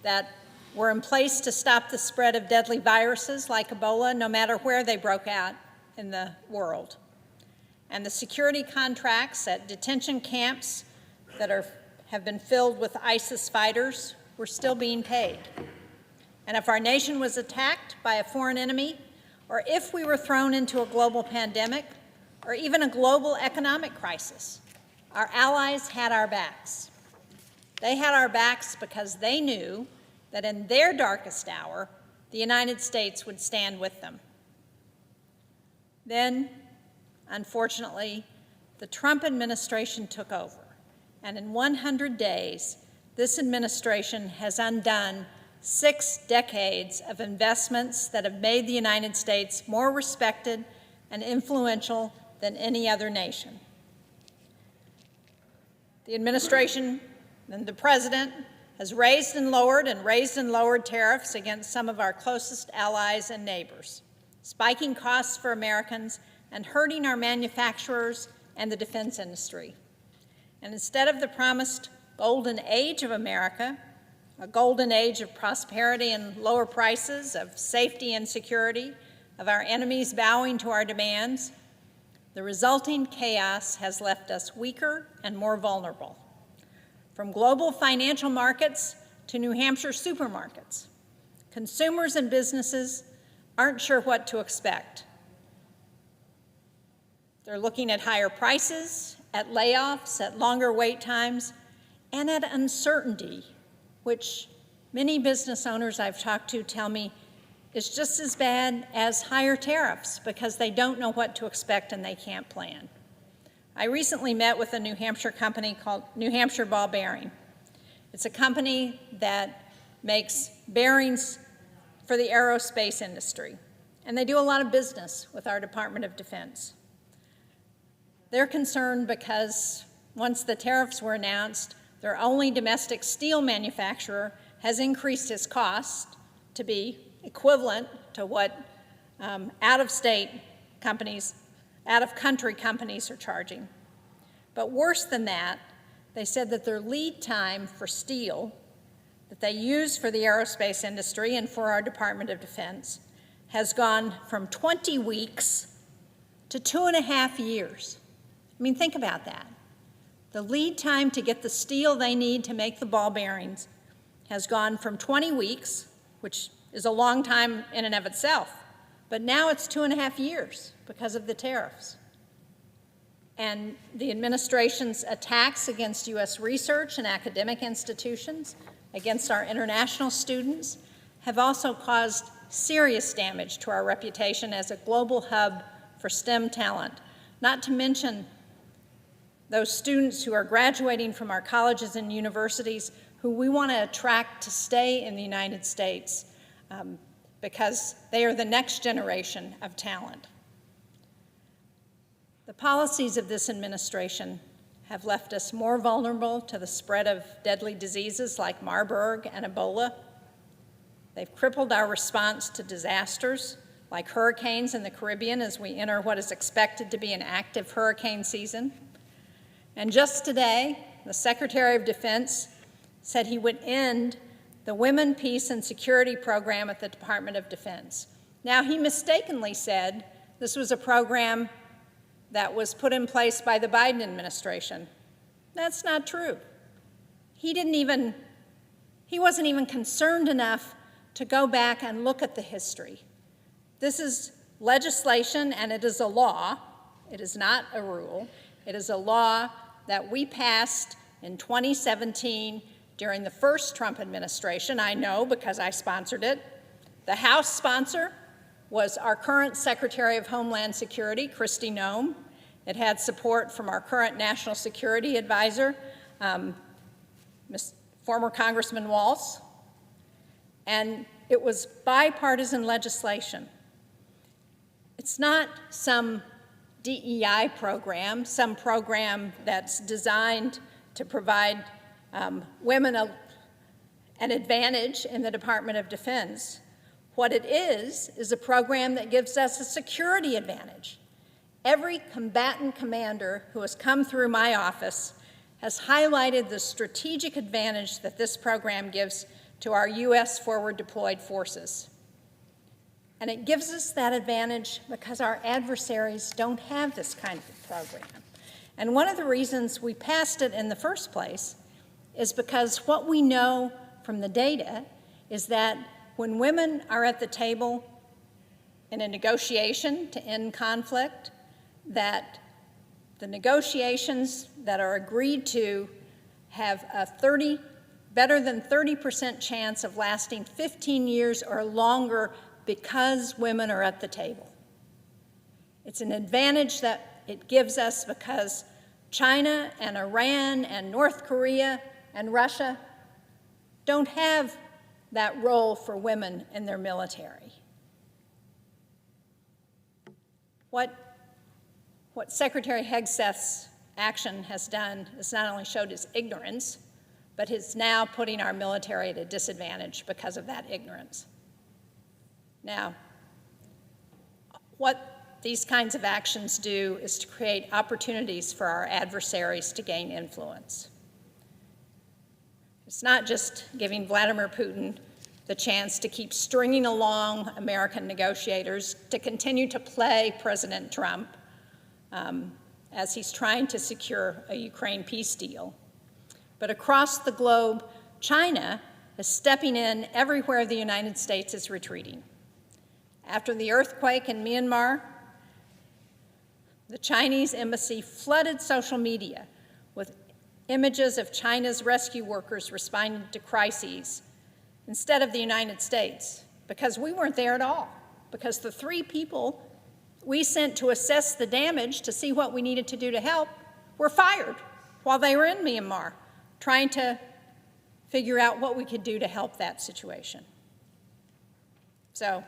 that were in place to stop the spread of deadly viruses like Ebola, no matter where they broke out in the world. And the security contracts at detention camps that have been filled with ISIS fighters were still being paid. And if our nation was attacked by a foreign enemy, or if we were thrown into a global pandemic, or even a global economic crisis, our allies had our backs. They had our backs because they knew that in their darkest hour, the United States would stand with them. Then, unfortunately, the Trump administration took over, and in 100 days, this administration has undone 6 decades of investments that have made the United States more respected and influential than any other nation. The administration and the president has raised and lowered tariffs against some of our closest allies and neighbors, spiking costs for Americans and hurting our manufacturers and the defense industry. And instead of the promised golden age of America, a golden age of prosperity and lower prices, of safety and security, of our enemies bowing to our demands, the resulting chaos has left us weaker and more vulnerable. From global financial markets to New Hampshire supermarkets, consumers and businesses aren't sure what to expect. They're looking at higher prices, at layoffs, at longer wait times, and at uncertainty, which many business owners I've talked to tell me is just as bad as higher tariffs because they don't know what to expect and they can't plan. I recently met with a New Hampshire company called New Hampshire Ball Bearing. It's a company that makes bearings for the aerospace industry, and they do a lot of business with our Department of Defense. They're concerned because once the tariffs were announced, their only domestic steel manufacturer has increased his cost to be equivalent to what out-of-country companies are charging. But worse than that, they said that their lead time for steel that they use for the aerospace industry and for our Department of Defense has gone from 20 weeks to 2.5 years. I mean, think about that. The lead time to get the steel they need to make the ball bearings has gone from 20 weeks, which is a long time in and of itself, but now it's 2.5 years because of the tariffs. And the administration's attacks against U.S. research and academic institutions, against our international students, have also caused serious damage to our reputation as a global hub for STEM talent, not to mention those students who are graduating from our colleges and universities who we want to attract to stay in the United States because they are the next generation of talent. The policies of this administration have left us more vulnerable to the spread of deadly diseases like Marburg and Ebola. They've crippled our response to disasters like hurricanes in the Caribbean as we enter what is expected to be an active hurricane season. And just today, the Secretary of Defense said he would end the Women, Peace, and Security program at the Department of Defense. Now, he mistakenly said this was a program that was put in place by the Biden administration. That's not true. He wasn't even concerned enough to go back and look at the history. This is legislation and it is a law. It is not a rule. It is a law that we passed in 2017 during the first Trump administration. I know because I sponsored it. The House sponsor was our current Secretary of Homeland Security, Kristi Noem. It had support from our current National Security Advisor, former Congressman Walz, and it was bipartisan legislation. It's not some DEI program, some program that's designed to provide women an advantage in the Department of Defense. What it is a program that gives us a security advantage. Every combatant commander who has come through my office has highlighted the strategic advantage that this program gives to our U.S. forward deployed forces. And it gives us that advantage because our adversaries don't have this kind of program. And one of the reasons we passed it in the first place is because what we know from the data is that when women are at the table in a negotiation to end conflict, that the negotiations that are agreed to have a better than 30% chance of lasting 15 years or longer because women are at the table. It's an advantage that it gives us because China and Iran and North Korea and Russia don't have that role for women in their military. What Secretary Hegseth's action has done is not only showed his ignorance, but is now putting our military at a disadvantage because of that ignorance. Now, what these kinds of actions do is to create opportunities for our adversaries to gain influence. It's not just giving Vladimir Putin the chance to keep stringing along American negotiators to continue to play President Trump as he's trying to secure a Ukraine peace deal. But across the globe, China is stepping in everywhere the United States is retreating. After the earthquake in Myanmar, the Chinese embassy flooded social media with images of China's rescue workers responding to crises instead of the United States, because we weren't there at all, because the 3 people we sent to assess the damage to see what we needed to do to help were fired while they were in Myanmar, trying to figure out what we could do to help that situation. So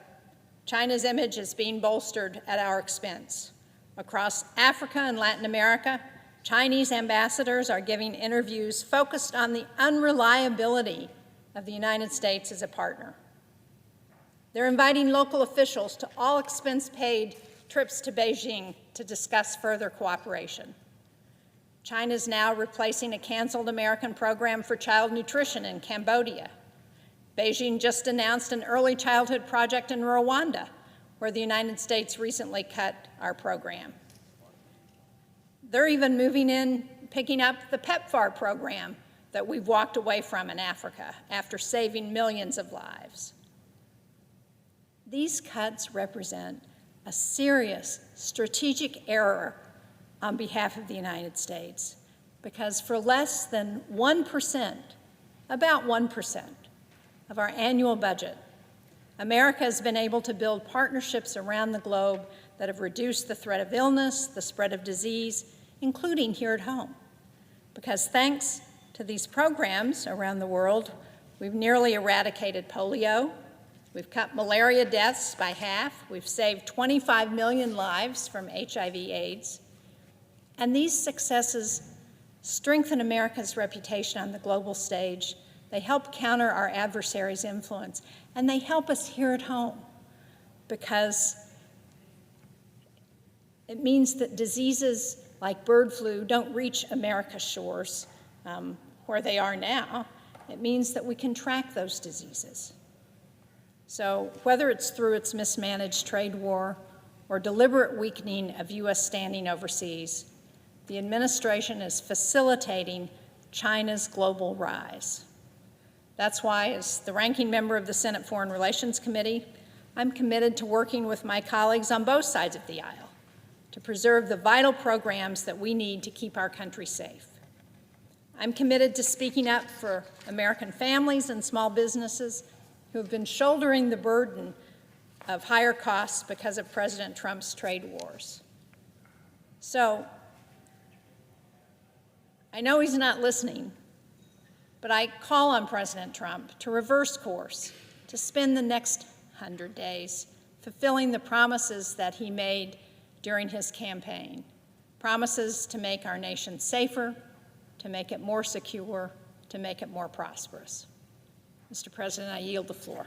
China's image is being bolstered at our expense. Across Africa and Latin America, Chinese ambassadors are giving interviews focused on the unreliability of the United States as a partner. They're inviting local officials to all expense-paid trips to Beijing to discuss further cooperation. China's now replacing a canceled American program for child nutrition in Cambodia. Beijing just announced an early childhood project in Rwanda, where the United States recently cut our program. They're even moving in, picking up the PEPFAR program that we've walked away from in Africa after saving millions of lives. These cuts represent a serious strategic error on behalf of the United States, because for less than 1%, about 1% of our annual budget, America has been able to build partnerships around the globe that have reduced the threat of illness, the spread of disease, including here at home. Because thanks to these programs around the world, we've nearly eradicated polio, we've cut malaria deaths by half, we've saved 25 million lives from HIV/AIDS, and these successes strengthen America's reputation on the global stage. They help counter our adversaries' influence, and they help us here at home, because it means that diseases like bird flu don't reach America's shores where they are now. It means that we can track those diseases. So whether it's through its mismanaged trade war or deliberate weakening of U.S. standing overseas, the administration is facilitating China's global rise. That's why, as the ranking member of the Senate Foreign Relations Committee, I'm committed to working with my colleagues on both sides of the aisle to preserve the vital programs that we need to keep our country safe. I'm committed to speaking up for American families and small businesses who have been shouldering the burden of higher costs because of President Trump's trade wars. So, I know he's not listening, but I call on President Trump to reverse course, to spend the next 100 days fulfilling the promises that he made during his campaign, promises to make our nation safer, to make it more secure, to make it more prosperous. Mr. President, I yield the floor.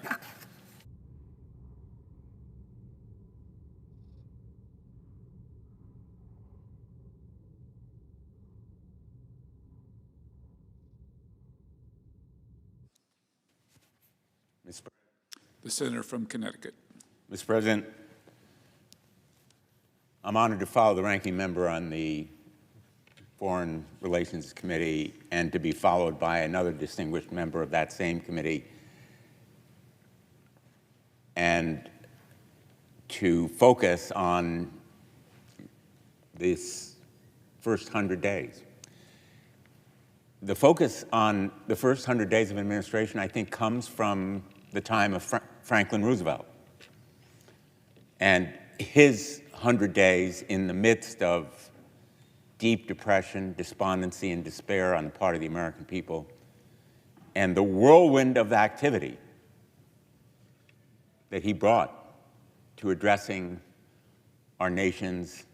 The senator from Connecticut.
Mr. President, I'm honored to follow the ranking member on the Foreign Relations Committee and to be followed by another distinguished member of that same committee, and to focus on this first 100 days. The focus on the first 100 days of administration, I think, comes from the time of Franklin Roosevelt and his 100 days in the midst of deep depression, despondency, and despair on the part of the American people, and the whirlwind of activity that he brought to addressing our nation's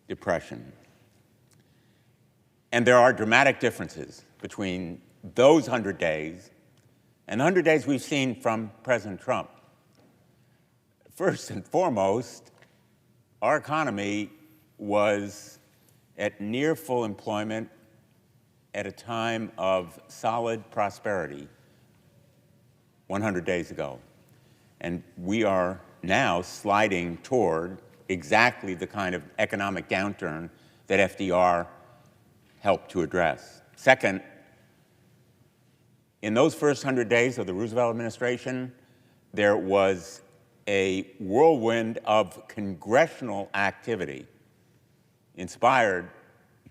depression. And there are dramatic differences between those 100 days and the 100 days we've seen from President Trump. First and foremost, our economy was at near full employment at a time of solid prosperity 100 days ago. And we are now sliding toward exactly the kind of economic downturn that FDR helped to address. Second, in those first 100 days of the Roosevelt administration, there was a whirlwind of congressional activity inspired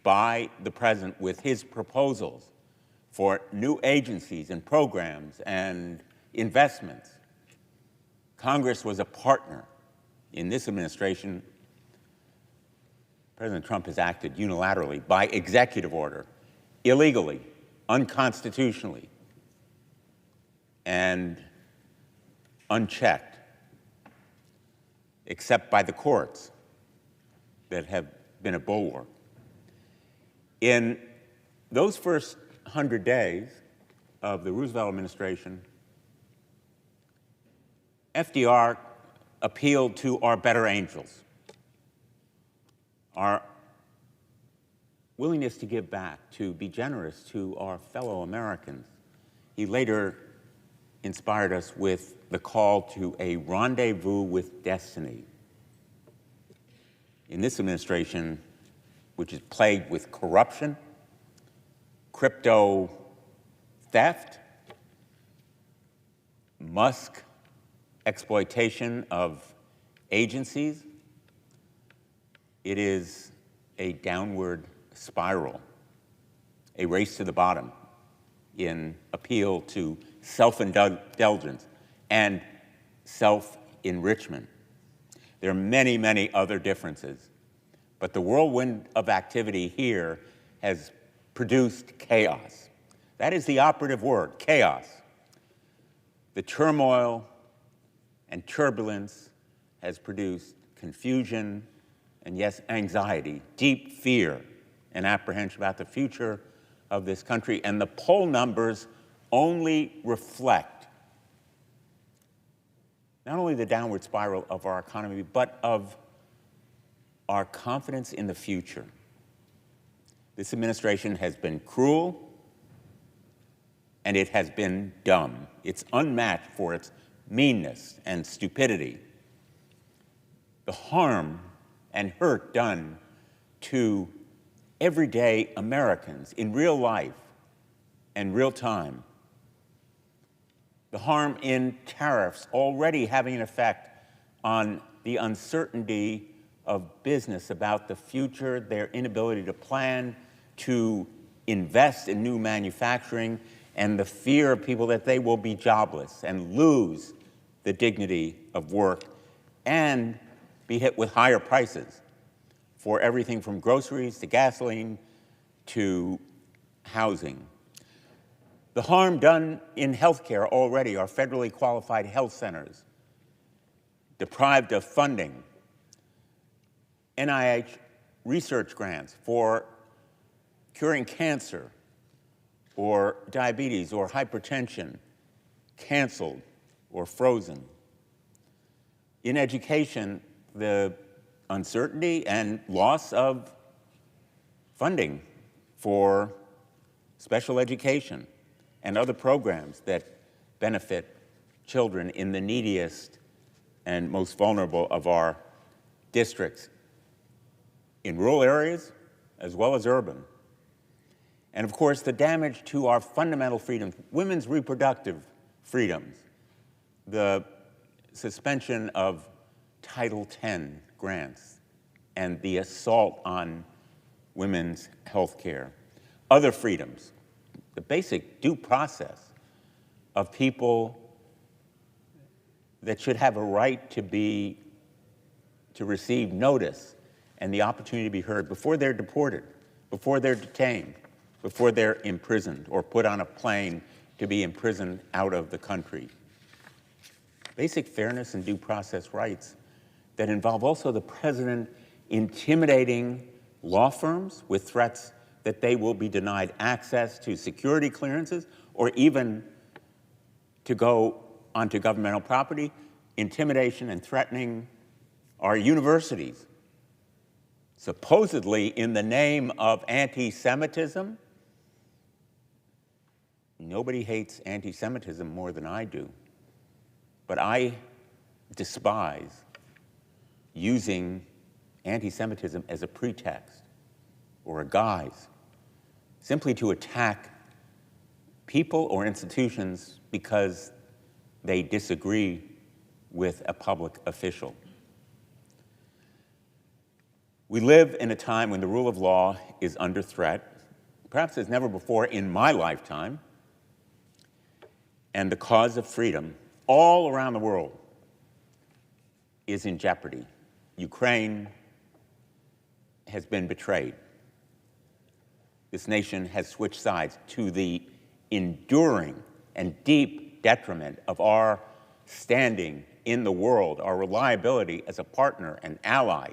by the president with his proposals for new agencies and programs and investments. Congress was a partner in this administration. President Trump has acted unilaterally by executive order, illegally, unconstitutionally, and unchecked, except by the courts that have been a bulwark. In those first 100 days of the Roosevelt administration, FDR appealed to our better angels, our willingness to give back, to be generous to our fellow Americans. He later inspired us with the call to a rendezvous with destiny. In this administration, which is plagued with corruption, crypto theft, Musk exploitation of agencies, it is a downward spiral, a race to the bottom in appeal to self-indulgence and self-enrichment. There are many, many other differences, but the whirlwind of activity here has produced chaos. That is the operative word, chaos. The turmoil and turbulence has produced confusion and, yes, anxiety, deep fear and apprehension about the future of this country. And the poll numbers only reflect not only the downward spiral of our economy, but of our confidence in the future. This administration has been cruel, and it has been dumb. It's unmatched for its meanness and stupidity. The harm and hurt done to everyday Americans in real life and real time. The harm in tariffs already having an effect on the uncertainty of business about the future, their inability to plan, to invest in new manufacturing, and the fear of people that they will be jobless and lose the dignity of work and be hit with higher prices for everything from groceries to gasoline to housing. The harm done in healthcare already, our federally qualified health centers, deprived of funding, NIH research grants for curing cancer or diabetes or hypertension, canceled or frozen. In education, the uncertainty and loss of funding for special education and other programs that benefit children in the neediest and most vulnerable of our districts, in rural areas as well as urban. And of course, the damage to our fundamental freedoms, women's reproductive freedoms, the suspension of Title X grants, and the assault on women's health care, other freedoms, the basic due process of people that should have a right to receive notice and the opportunity to be heard before they're deported, before they're detained, before they're imprisoned or put on a plane to be imprisoned out of the country. basic fairness and due process rights that involve also the president intimidating law firms with threats that they will be denied access to security clearances or even to go onto governmental property, intimidation and threatening our universities, supposedly in the name of anti-Semitism. Nobody hates anti-Semitism more than I do, but I despise using anti-Semitism as a pretext or a guise simply to attack people or institutions because they disagree with a public official. We live in a time when the rule of law is under threat, perhaps as never before in my lifetime, and the cause of freedom all around the world is in jeopardy. Ukraine has been betrayed. This nation has switched sides to the enduring and deep detriment of our standing in the world, our reliability as a partner and ally.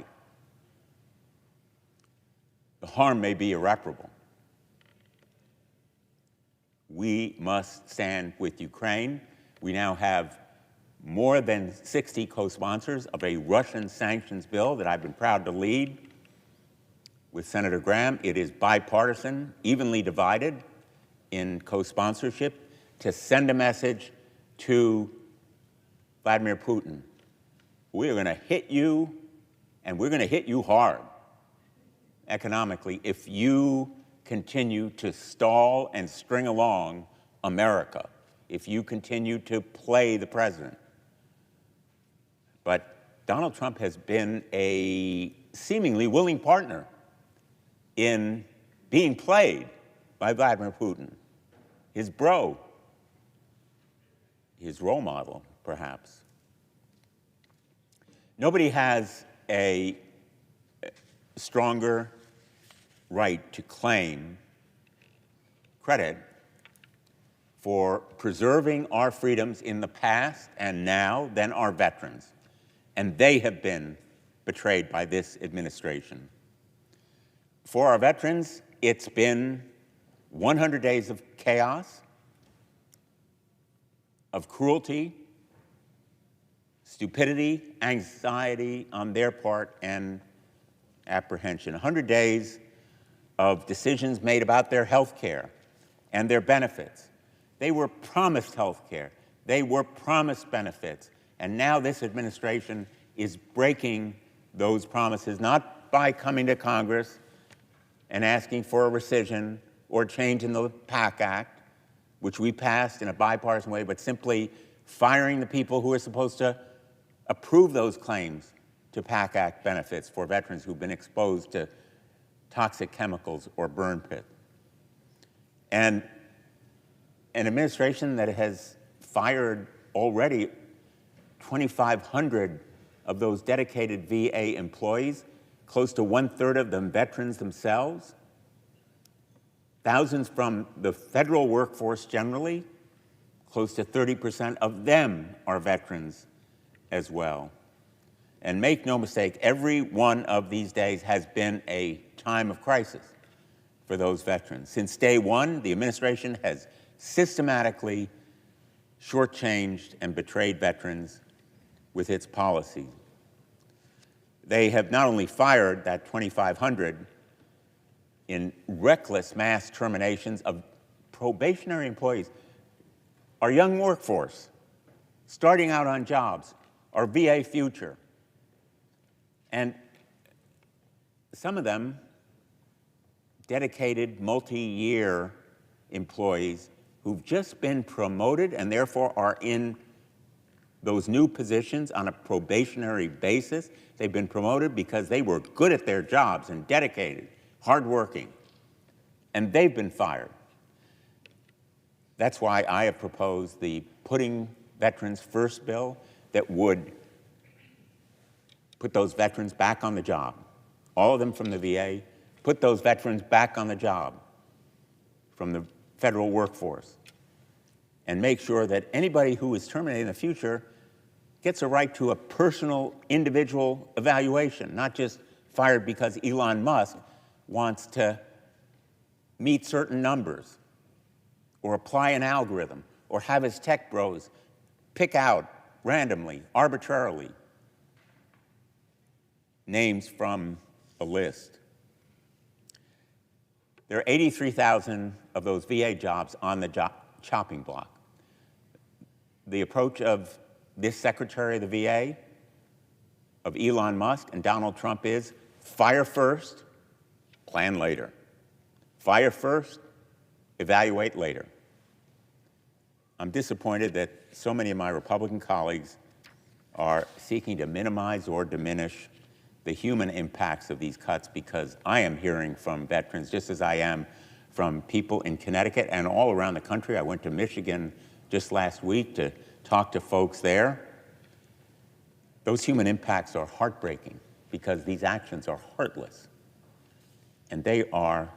The harm may be irreparable. We must stand with Ukraine. We now have more than 60 co-sponsors of a Russian sanctions bill that I've been proud to lead with Senator Graham. It is bipartisan, evenly divided in co-sponsorship to send a message to Vladimir Putin. We are going to hit you, and we're going to hit you hard economically if you continue to stall and string along America, if you continue to play the president. But Donald Trump has been a seemingly willing partner in being played by Vladimir Putin, his bro, his role model, perhaps. Nobody has a stronger right to claim credit for preserving our freedoms in the past and now than our veterans. And they have been betrayed by this administration. For our veterans, it's been 100 days of chaos, of cruelty, stupidity, anxiety on their part, and apprehension. 100 days of decisions made about their health care and their benefits. They were promised health care. They were promised benefits. And now this administration is breaking those promises, not by coming to Congress and asking for a rescission or change in the PAC Act, which we passed in a bipartisan way, but simply firing the people who are supposed to approve those claims to PAC Act benefits for veterans who've been exposed to toxic chemicals or burn pit. And an administration that has fired already 2,500 of those dedicated VA employees, close to 1/3 of them veterans themselves, thousands from the federal workforce generally, close to 30% of them are veterans as well. And make no mistake, every one of these days has been a time of crisis for those veterans. Since day one, the administration has systematically shortchanged and betrayed veterans with its policies. They have not only fired that 2,500 in reckless mass terminations of probationary employees, our young workforce, starting out on jobs, our VA future. And some of them dedicated multi-year employees who've just been promoted and therefore are in those new positions on a probationary basis. They've been promoted because they were good at their jobs and dedicated, hardworking, and they've been fired. That's why I have proposed the Putting Veterans First bill that would put those veterans back on the job, all of them from the VA, put those veterans back on the job from the federal workforce, and make sure that anybody who is terminated in the future gets a right to a personal, individual evaluation, not just fired because Elon Musk wants to meet certain numbers or apply an algorithm or have his tech bros pick out randomly, arbitrarily, names from a list. There are 83,000 of those VA jobs on the chopping block. The approach of this Secretary of the VA, of Elon Musk and Donald Trump is fire first, plan later. Fire first, evaluate later. I'm disappointed that so many of my Republican colleagues are seeking to minimize or diminish the human impacts of these cuts, because I am hearing from veterans, just as I am from people in Connecticut and all around the country. I went to Michigan just last week to talk to folks there. Those human impacts are heartbreaking because these actions are heartless. And they are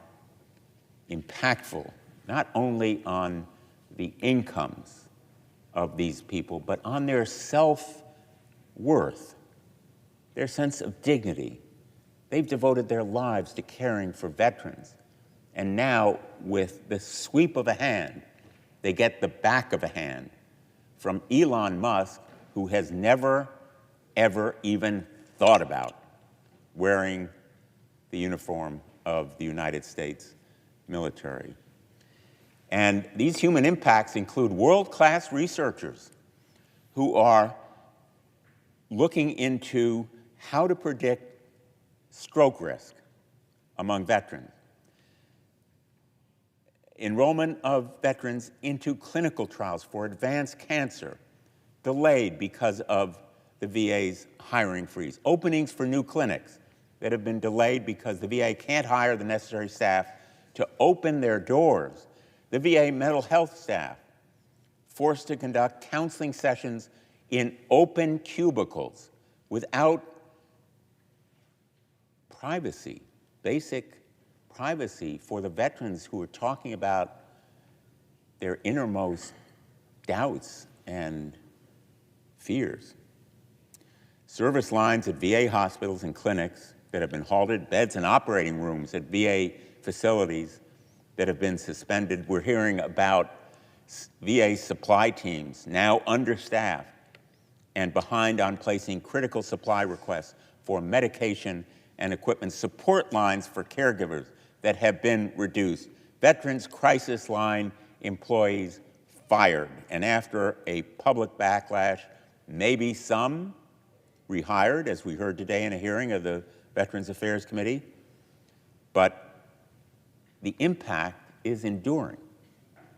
impactful, not only on the incomes of these people, but on their self-worth, their sense of dignity. They've devoted their lives to caring for veterans. And now, with the sweep of a hand, they get the back of a hand from Elon Musk, who has never, ever even thought about wearing the uniform of the United States military. And these human impacts include world-class researchers who are looking into how to predict stroke risk among veterans. Enrollment of veterans into clinical trials for advanced cancer delayed because of the VA's hiring freeze. Openings for new clinics that have been delayed because the VA can't hire the necessary staff to open their doors. The VA mental health staff forced to conduct counseling sessions in open cubicles without privacy, basic privacy for the veterans who are talking about their innermost doubts and fears. Service lines at VA hospitals and clinics that have been halted, beds and operating rooms at VA facilities that have been suspended. We're hearing about VA supply teams now understaffed and behind on placing critical supply requests for medication and equipment, support lines for caregivers that have been reduced, Veterans Crisis Line employees fired, and after a public backlash, maybe some rehired, as we heard today in a hearing of the Veterans Affairs Committee, but the impact is enduring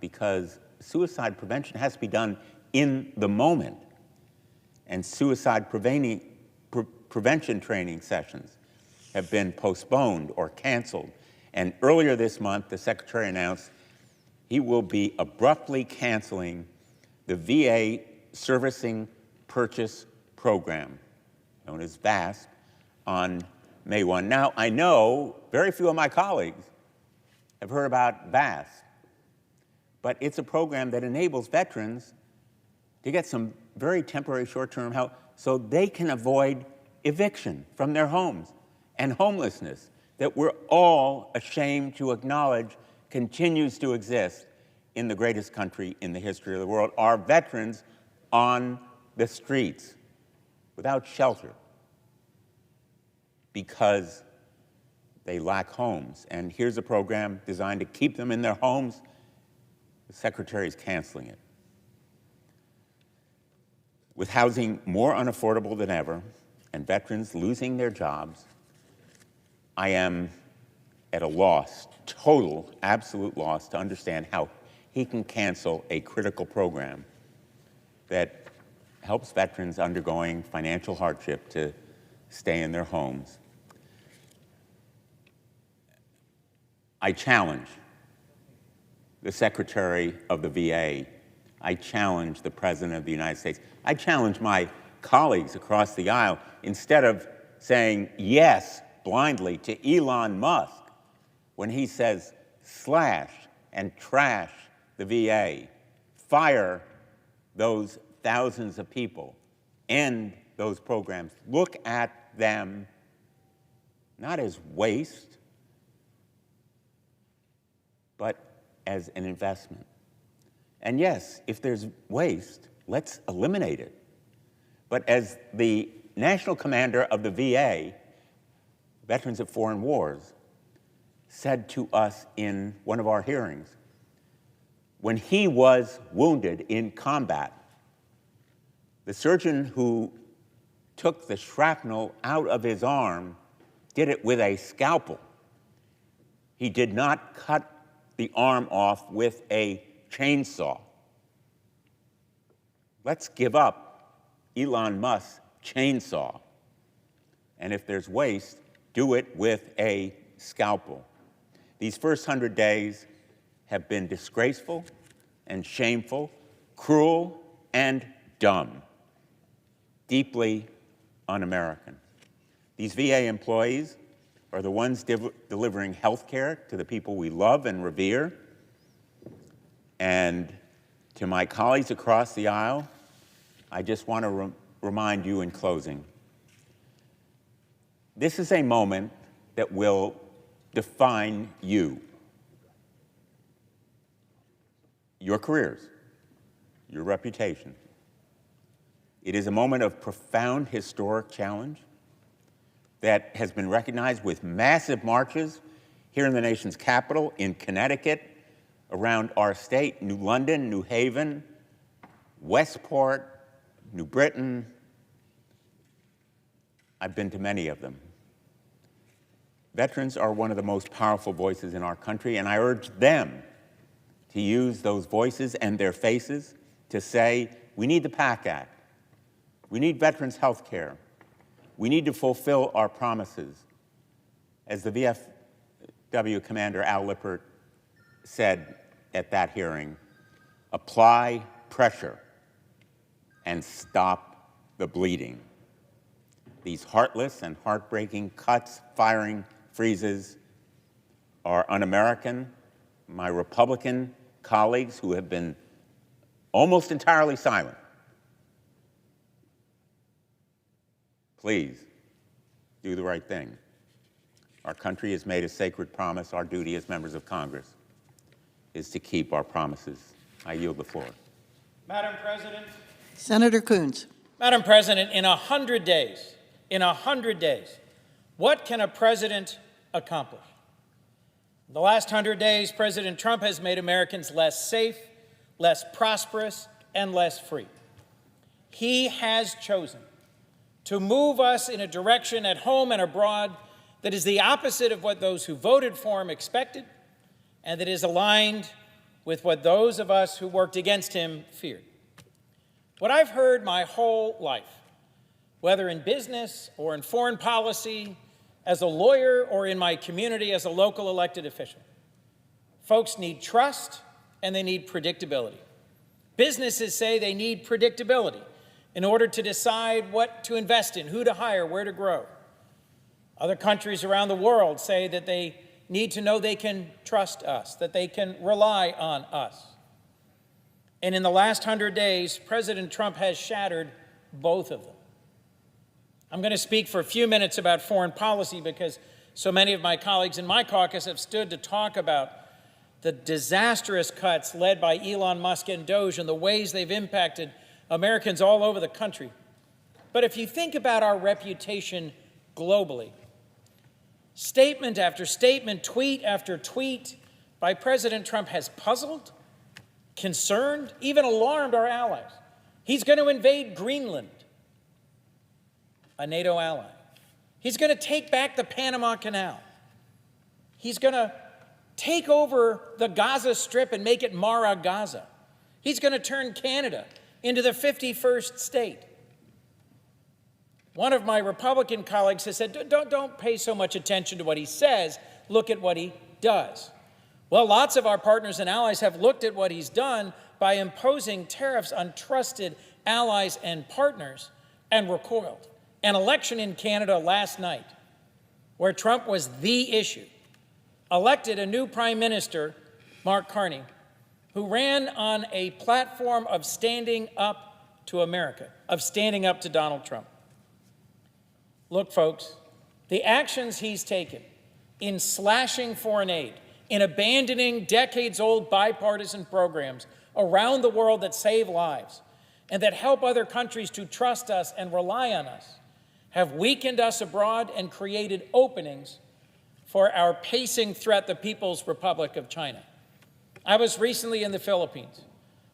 because suicide prevention has to be done in the moment, and suicide prevention training sessions have been postponed or canceled. And earlier this month, the Secretary announced he will be abruptly canceling the VA Servicing Purchase Program, known as VASP, on May 1. Now, I know very few of my colleagues have heard about VASP, but it's a program that enables veterans to get some very temporary short-term help so they can avoid eviction from their homes and homelessness that we're all ashamed to acknowledge continues to exist in the greatest country in the history of the world. Our veterans on the streets without shelter because they lack homes. And here's a program designed to keep them in their homes. The Secretary is canceling it. With housing more unaffordable than ever and veterans losing their jobs, I am at a loss, total, absolute loss, to understand how he can cancel a critical program that helps veterans undergoing financial hardship to stay in their homes. I challenge the Secretary of the VA. I challenge the President of the United States. I challenge my colleagues across the aisle, instead of saying yes blindly to Elon Musk when he says slash and trash the VA, fire those thousands of people, end those programs. Look at them not as waste, but as an investment. And yes, if there's waste, let's eliminate it. But as the national commander of the VA, Veterans of Foreign Wars, said to us in one of our hearings, when he was wounded in combat, the surgeon who took the shrapnel out of his arm did it with a scalpel. He did not cut the arm off with a chainsaw. Let's give up Elon Musk's chainsaw. And if there's waste, do it with a scalpel. These first 100 days have been disgraceful and shameful, cruel and dumb, deeply un-American. These VA employees are the ones delivering health care to the people we love and revere. And to my colleagues across the aisle, I just want to remind you in closing, this is a moment that will define you, your careers, your reputation. It is a moment of profound historic challenge that has been recognized with massive marches here in the nation's capital, in Connecticut, around our state, New London, New Haven, Westport, New Britain. I've been to many of them. Veterans are one of the most powerful voices in our country, and I urge them to use those voices and their faces to say, we need the PACT Act. We need veterans' health care. We need to fulfill our promises. As the VFW Commander Al Lippert said at that hearing, apply pressure and stop the bleeding. These heartless and heartbreaking cuts, firing, freezes are un-American. My Republican colleagues who have been almost entirely silent, please do the right thing. Our country has made a sacred promise. Our duty as members of Congress is to keep our promises. I yield the floor.
Madam President.
Senator Coons.
Madam President, in 100 days, what can a president accomplish? In the last 100 days, President Trump has made Americans less safe, less prosperous, and less free. He has chosen to move us in a direction at home and abroad that is the opposite of what those who voted for him expected, and that is aligned with what those of us who worked against him feared. What I've heard my whole life, whether in business or in foreign policy, as a lawyer or in my community as a local elected official, folks need trust and they need predictability. Businesses say they need predictability in order to decide what to invest in, who to hire, where to grow. Other countries around the world say that they need to know they can trust us, that they can rely on us. And in the last 100 days, President Trump has shattered both of them. I'm going to speak for a few minutes about foreign policy because so many of my colleagues in my caucus have stood to talk about the disastrous cuts led by Elon Musk and Doge and the ways they've impacted Americans all over the country. But if you think about our reputation globally, statement after statement, tweet after tweet by President Trump has puzzled, concerned, even alarmed our allies. He's going to invade Greenland, a NATO ally. He's going to take back the Panama Canal. He's going to take over the Gaza Strip and make it Mara Gaza. He's going to turn Canada into the 51st state. One of my Republican colleagues has said, don't pay so much attention to what he says, look at what he does. Well, lots of our partners and allies have looked at what he's done by imposing tariffs on trusted allies and partners and recoiled. An election in Canada last night, where Trump was the issue, elected a new prime minister, Mark Carney, who ran on a platform of standing up
to America, of standing up to Donald Trump. Look, folks, the actions he's taken in slashing foreign aid, in abandoning decades-old bipartisan programs around the world that save lives and that help other countries to trust us and rely on us, have weakened us abroad and created openings for our pacing threat, the People's Republic of China. I was recently in the Philippines,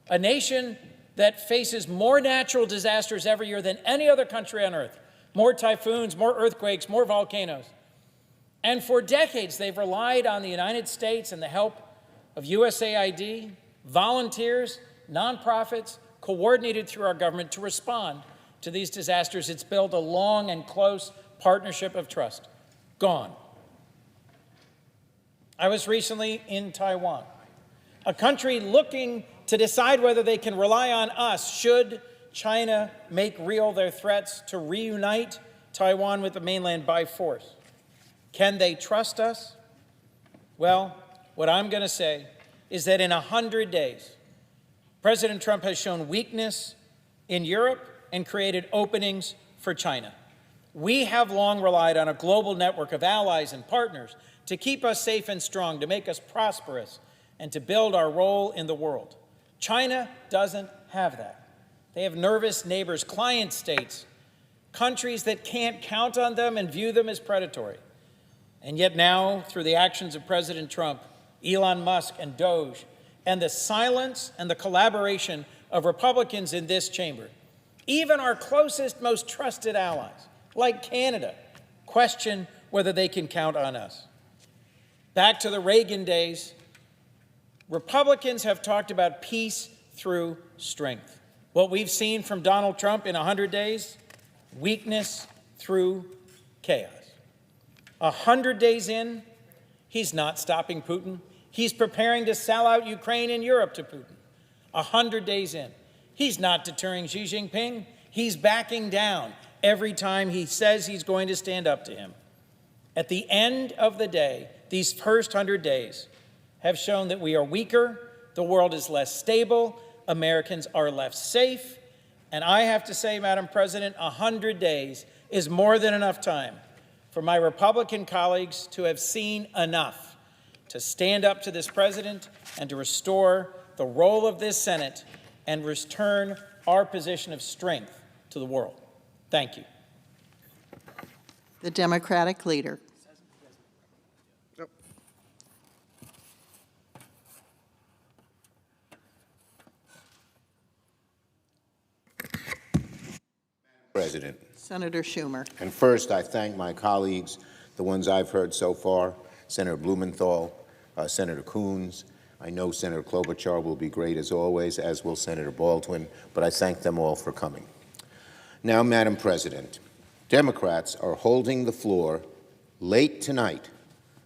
a nation that faces more natural disasters every year than any other country on earth, more typhoons, more earthquakes, more volcanoes. And for decades, they've relied on the United States and the help of USAID, volunteers, nonprofits, coordinated through our government to respond to these disasters. It's built a long and close partnership of trust. Gone. I was recently in Taiwan, a country looking to decide whether they can rely on us should China make real their threats to reunite Taiwan with the mainland by force. Can they trust us? Well, what I'm going to say is that in 100 days, President Trump has shown weakness in Europe and created openings for China. We have long relied on a global network of allies and partners to keep us safe and strong, to make us prosperous, and to build our role in the world. China doesn't have that. They have nervous neighbors, client states, countries that can't count on them and view them as predatory. And yet now, through the actions of President Trump, Elon Musk, and Doge, and the silence and the collaboration of Republicans in this chamber, even our closest, most trusted allies, like Canada, question whether they can count on us. Back to the Reagan days, Republicans have talked about peace through strength. What we've seen from Donald Trump in 100 days, weakness through chaos. 100 days in, he's not stopping Putin. He's preparing to sell out Ukraine and Europe to Putin. 100 days in, he's not deterring Xi Jinping. He's backing down every time he says he's going to stand up to him. At the end of the day, these first 100 days have shown that we are weaker, the world is less stable, Americans are less safe, and I have to say, Madam President, 100 days is more than enough time for my Republican colleagues to have seen enough to stand up to this president and to restore the role of this Senate and return our position of strength to the world. Thank you.
The Democratic leader.
President.
Senator Schumer.
And first, I thank my colleagues, the ones I've heard so far, Senator Blumenthal, Senator Coons. I know Senator Klobuchar will be great as always, as will Senator Baldwin, but I thank them all for coming. Now, Madam President, Democrats are holding the floor late tonight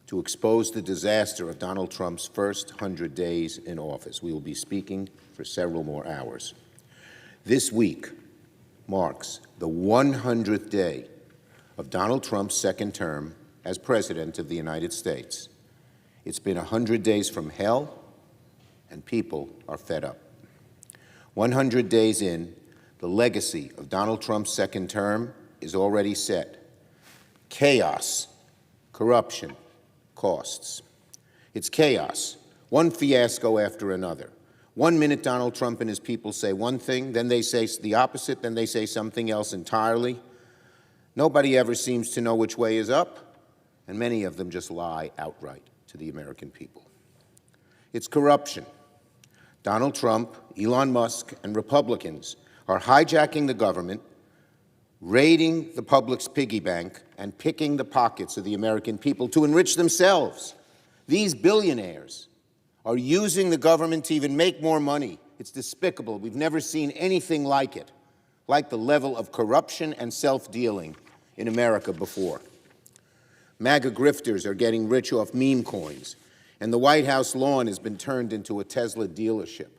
to expose the disaster of Donald Trump's first 100 days in office. We will be speaking for several more hours. This week marks the 100th day of Donald Trump's second term as President of the United States. It's been 100 days from hell, and people are fed up. 100 days in, the legacy of Donald Trump's second term is already set. Chaos, corruption, costs. It's chaos, one fiasco after another. 1 minute Donald Trump and his people say one thing, then they say the opposite, then they say something else entirely. Nobody ever seems to know which way is up, and many of them just lie outright to the American people. It's corruption. Donald Trump, Elon Musk, and Republicans are hijacking the government, raiding the public's piggy bank, and picking the pockets of the American people to enrich themselves. These billionaires are using the government to even make more money. It's despicable. We've never seen anything like it, like the level of corruption and self-dealing in America before. MAGA grifters are getting rich off meme coins, and the White House lawn has been turned into a Tesla dealership.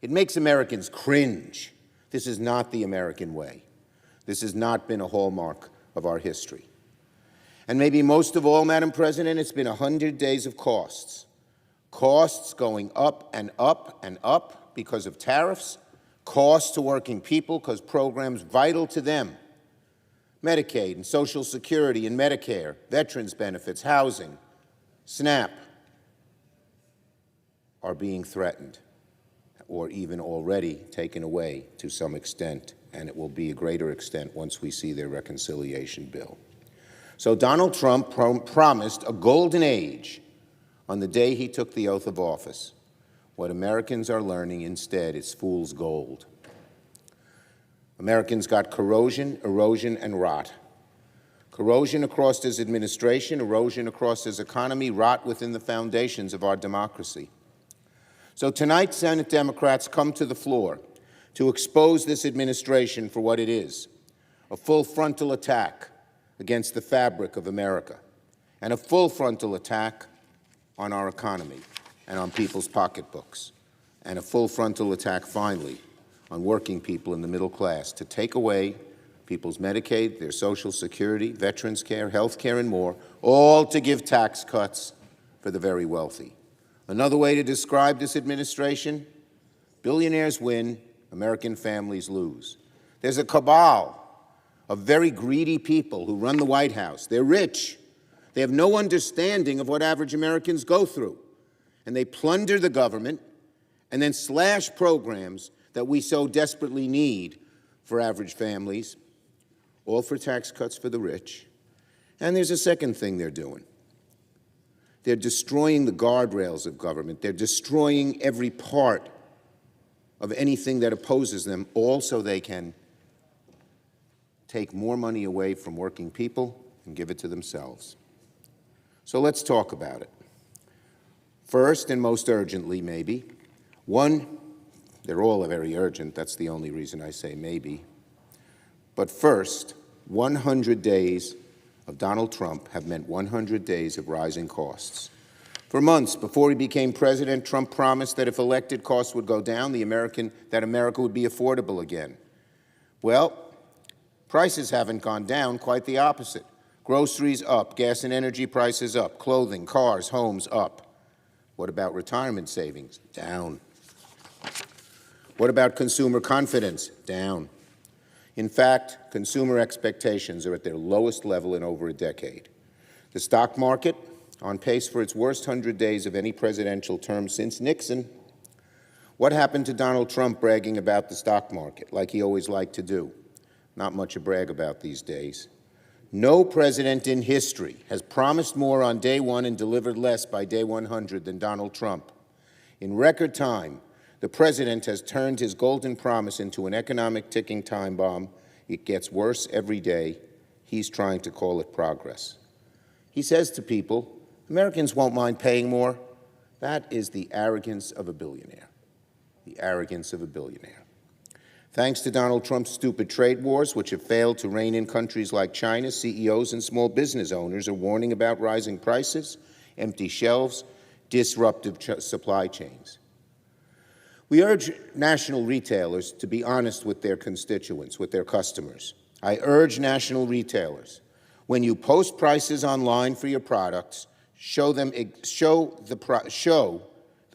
It makes Americans cringe. This is not the American way. This has not been a hallmark of our history. And maybe most of all, Madam President, it's been 100 days of costs. Costs going up and up and up because of tariffs, cost to working people because programs vital to them, Medicaid and Social Security and Medicare, veterans benefits, housing, SNAP, are being threatened or even already taken away to some extent, and it will be a greater extent once we see their reconciliation bill. So Donald Trump promised a golden age on the day he took the oath of office. What Americans are learning instead is fool's gold. Americans got corrosion, erosion, and rot. Corrosion across his administration, erosion across his economy, rot within the foundations of our democracy. So tonight, Senate Democrats come to the floor to expose this administration for what it is, a full frontal attack against the fabric of America, and a full frontal attack on our economy and on people's pocketbooks, and a full frontal attack, finally, on working people in the middle class to take away people's Medicaid, their Social Security, veterans care, health care, and more, all to give tax cuts for the very wealthy. Another way to describe this administration: billionaires win, American families lose. There's a cabal of very greedy people who run the White House. They're rich. They have no understanding of what average Americans go through. And they plunder the government and then slash programs that we so desperately need for average families, all for tax cuts for the rich. And there's a second thing they're doing. They're destroying the guardrails of government. They're destroying every part of anything that opposes them, all so they can take more money away from working people and give it to themselves. So let's talk about it. First, and most urgently, maybe, one, they're all very urgent. That's the only reason I say maybe. But first, 100 days of Donald Trump have meant 100 days of rising costs. For months before he became president, Trump promised that if elected, costs would go down, that America would be affordable again. Well, prices haven't gone down, quite the opposite. Groceries up, gas and energy prices up, clothing, cars, homes up. What about retirement savings? Down. What about consumer confidence? Down. In fact, consumer expectations are at their lowest level in over a decade. The stock market, on pace for its worst 100 days of any presidential term since Nixon. What happened to Donald Trump bragging about the stock market, like he always liked to do? Not much to brag about these days. No president in history has promised more on day one and delivered less by day 100 than Donald Trump. In record time, the president has turned his golden promise into an economic ticking time bomb. It gets worse every day. He's trying to call it progress. He says to people, Americans won't mind paying more. That is the arrogance of a billionaire. The arrogance of a billionaire. Thanks to Donald Trump's stupid trade wars, which have failed to rein in countries like China, CEOs and small business owners are warning about rising prices, empty shelves, disruptive supply chains. We urge national retailers to be honest with their constituents, with their customers. I urge national retailers, when you post prices online for your products, show the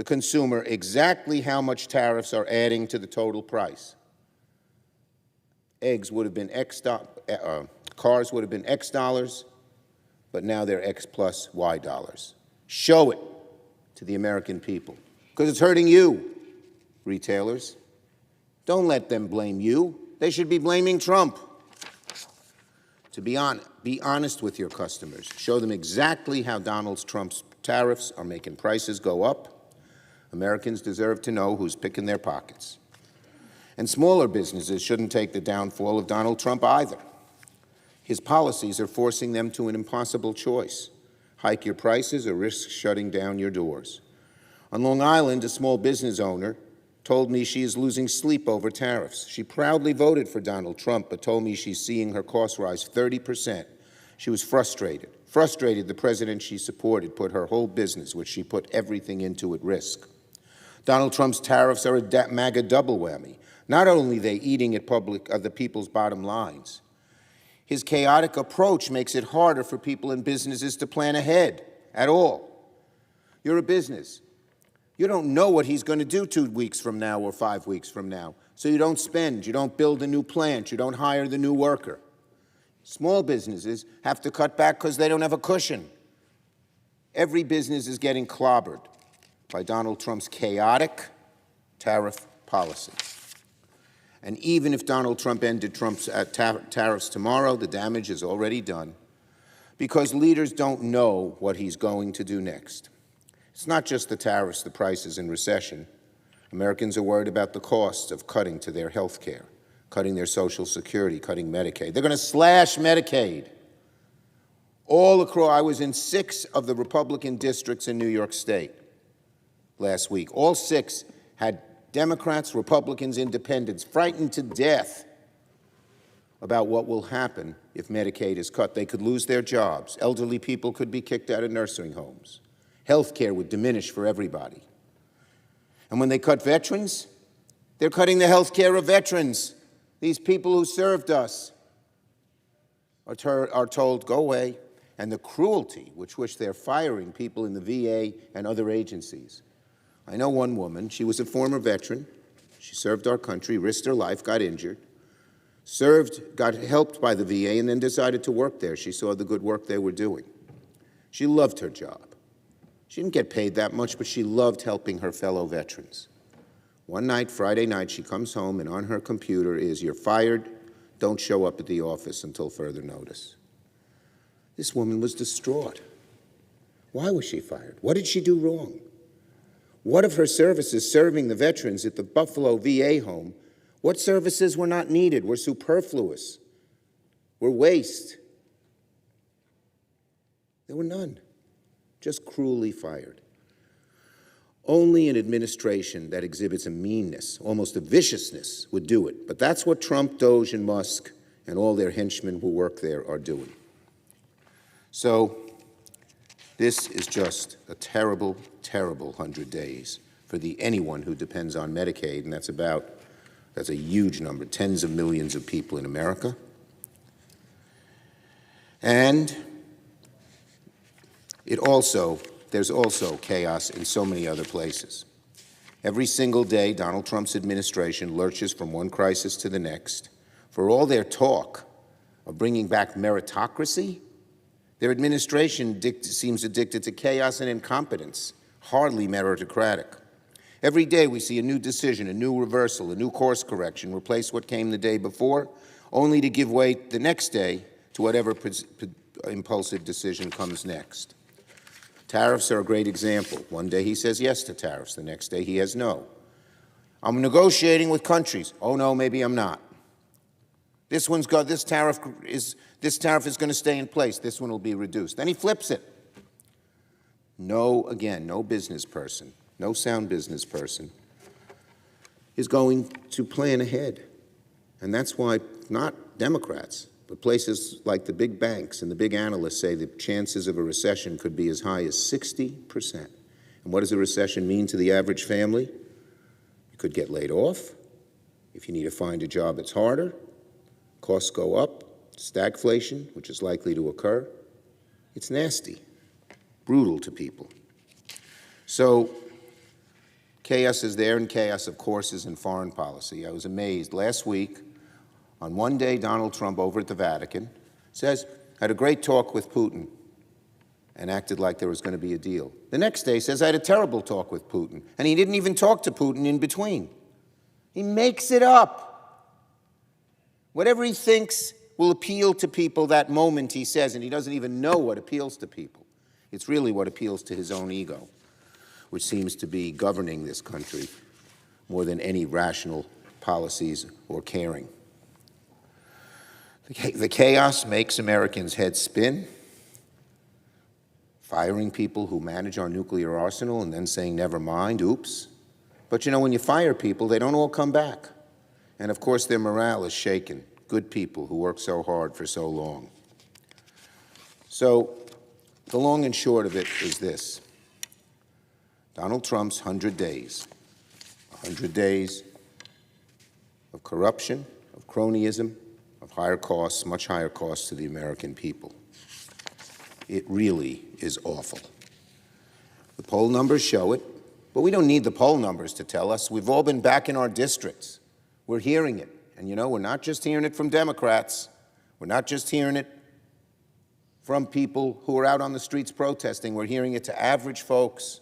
consumer exactly how much tariffs are adding to the total price. Eggs would have been cars would have been X dollars, but now they're X plus Y dollars. Show it to the American people, because it's hurting you, retailers. Don't let them blame you. They should be blaming Trump. To be honest with your customers. Show them exactly how Donald Trump's tariffs are making prices go up. Americans deserve to know who's picking their pockets. And smaller businesses shouldn't take the downfall of Donald Trump either. His policies are forcing them to an impossible choice. Hike your prices or risk shutting down your doors. On Long Island, a small business owner told me she is losing sleep over tariffs. She proudly voted for Donald Trump, but told me she's seeing her costs rise 30%. She was frustrated. Frustrated the president she supported put her whole business, which she put everything into, at risk. Donald Trump's tariffs are a MAGA double whammy. Not only are they eating at the people's bottom lines, his chaotic approach makes it harder for people and businesses to plan ahead at all. You're a business. You don't know what he's going to do 2 weeks from now or 5 weeks from now. So you don't spend, you don't build a new plant, you don't hire the new worker. Small businesses have to cut back because they don't have a cushion. Every business is getting clobbered by Donald Trump's chaotic tariff policy. And even if Donald Trump ended Trump's tariffs tomorrow, the damage is already done because leaders don't know what he's going to do next. It's not just the tariffs, the prices, and recession. Americans are worried about the costs of cutting to their health care, cutting their Social Security, cutting Medicaid. They're going to slash Medicaid. All across, I was in 6 of the Republican districts in New York State last week. All 6 had Democrats, Republicans, independents frightened to death about what will happen if Medicaid is cut. They could lose their jobs. Elderly people could be kicked out of nursing homes. Health care would diminish for everybody. And when they cut veterans, they're cutting the health care of veterans. These people who served us are told, go away. And the cruelty with which they're firing people in the VA and other agencies. I know one woman, she was a former veteran. She served our country, risked her life, got injured, got helped by the VA, and then decided to work there. She saw the good work they were doing. She loved her job. She didn't get paid that much, but she loved helping her fellow veterans. One night, Friday night, she comes home, and on her computer is, "You're fired. Don't show up at the office until further notice." This woman was distraught. Why was she fired? What did she do wrong? What of her services serving the veterans at the Buffalo VA home? What services were not needed, were superfluous, were waste? There were none, just cruelly fired. Only an administration that exhibits a meanness, almost a viciousness, would do it. But that's what Trump, Doge, and Musk and all their henchmen who work there are doing. So this is just a terrible, terrible 100 days for anyone who depends on Medicaid, and that's a huge number, tens of millions of people in America. And there's also chaos in so many other places. Every single day, Donald Trump's administration lurches from one crisis to the next. For all their talk of bringing back meritocracy, their administration seems addicted to chaos and incompetence, hardly meritocratic. Every day we see a new decision, a new reversal, a new course correction replace what came the day before, only to give way the next day to whatever impulsive decision comes next. Tariffs are a great example. One day he says yes to tariffs, the next day he has no. I'm negotiating with countries. Oh no, maybe I'm not. This tariff is going to stay in place. This one will be reduced. Then he flips it. No business person, no sound business person is going to plan ahead. And that's why not Democrats, but places like the big banks and the big analysts say the chances of a recession could be as high as 60%. And what does a recession mean to the average family? You could get laid off. If you need to find a job, it's harder. Costs go up, stagflation, which is likely to occur. It's nasty, brutal to people. So chaos is there, and chaos, of course, is in foreign policy. I was amazed. Last week, on one day, Donald Trump over at the Vatican says, "I had a great talk with Putin," and acted like there was going to be a deal. The next day says, "I had a terrible talk with Putin," and he didn't even talk to Putin in between. He makes it up. Whatever he thinks will appeal to people that moment, he says, and he doesn't even know what appeals to people. It's really what appeals to his own ego, which seems to be governing this country more than any rational policies or caring. The chaos makes Americans' heads spin, firing people who manage our nuclear arsenal and then saying, never mind, oops. But when you fire people, they don't all come back. And of course, their morale is shaken. Good people who work so hard for so long. So the long and short of it is this. Donald Trump's 100 days, 100 days of corruption, of cronyism, of higher costs, much higher costs to the American people. It really is awful. The poll numbers show it. But we don't need the poll numbers to tell us. We've all been back in our districts. We're hearing it. And you know, we're not just hearing it from Democrats. We're not just hearing it from people who are out on the streets protesting. We're hearing it to average folks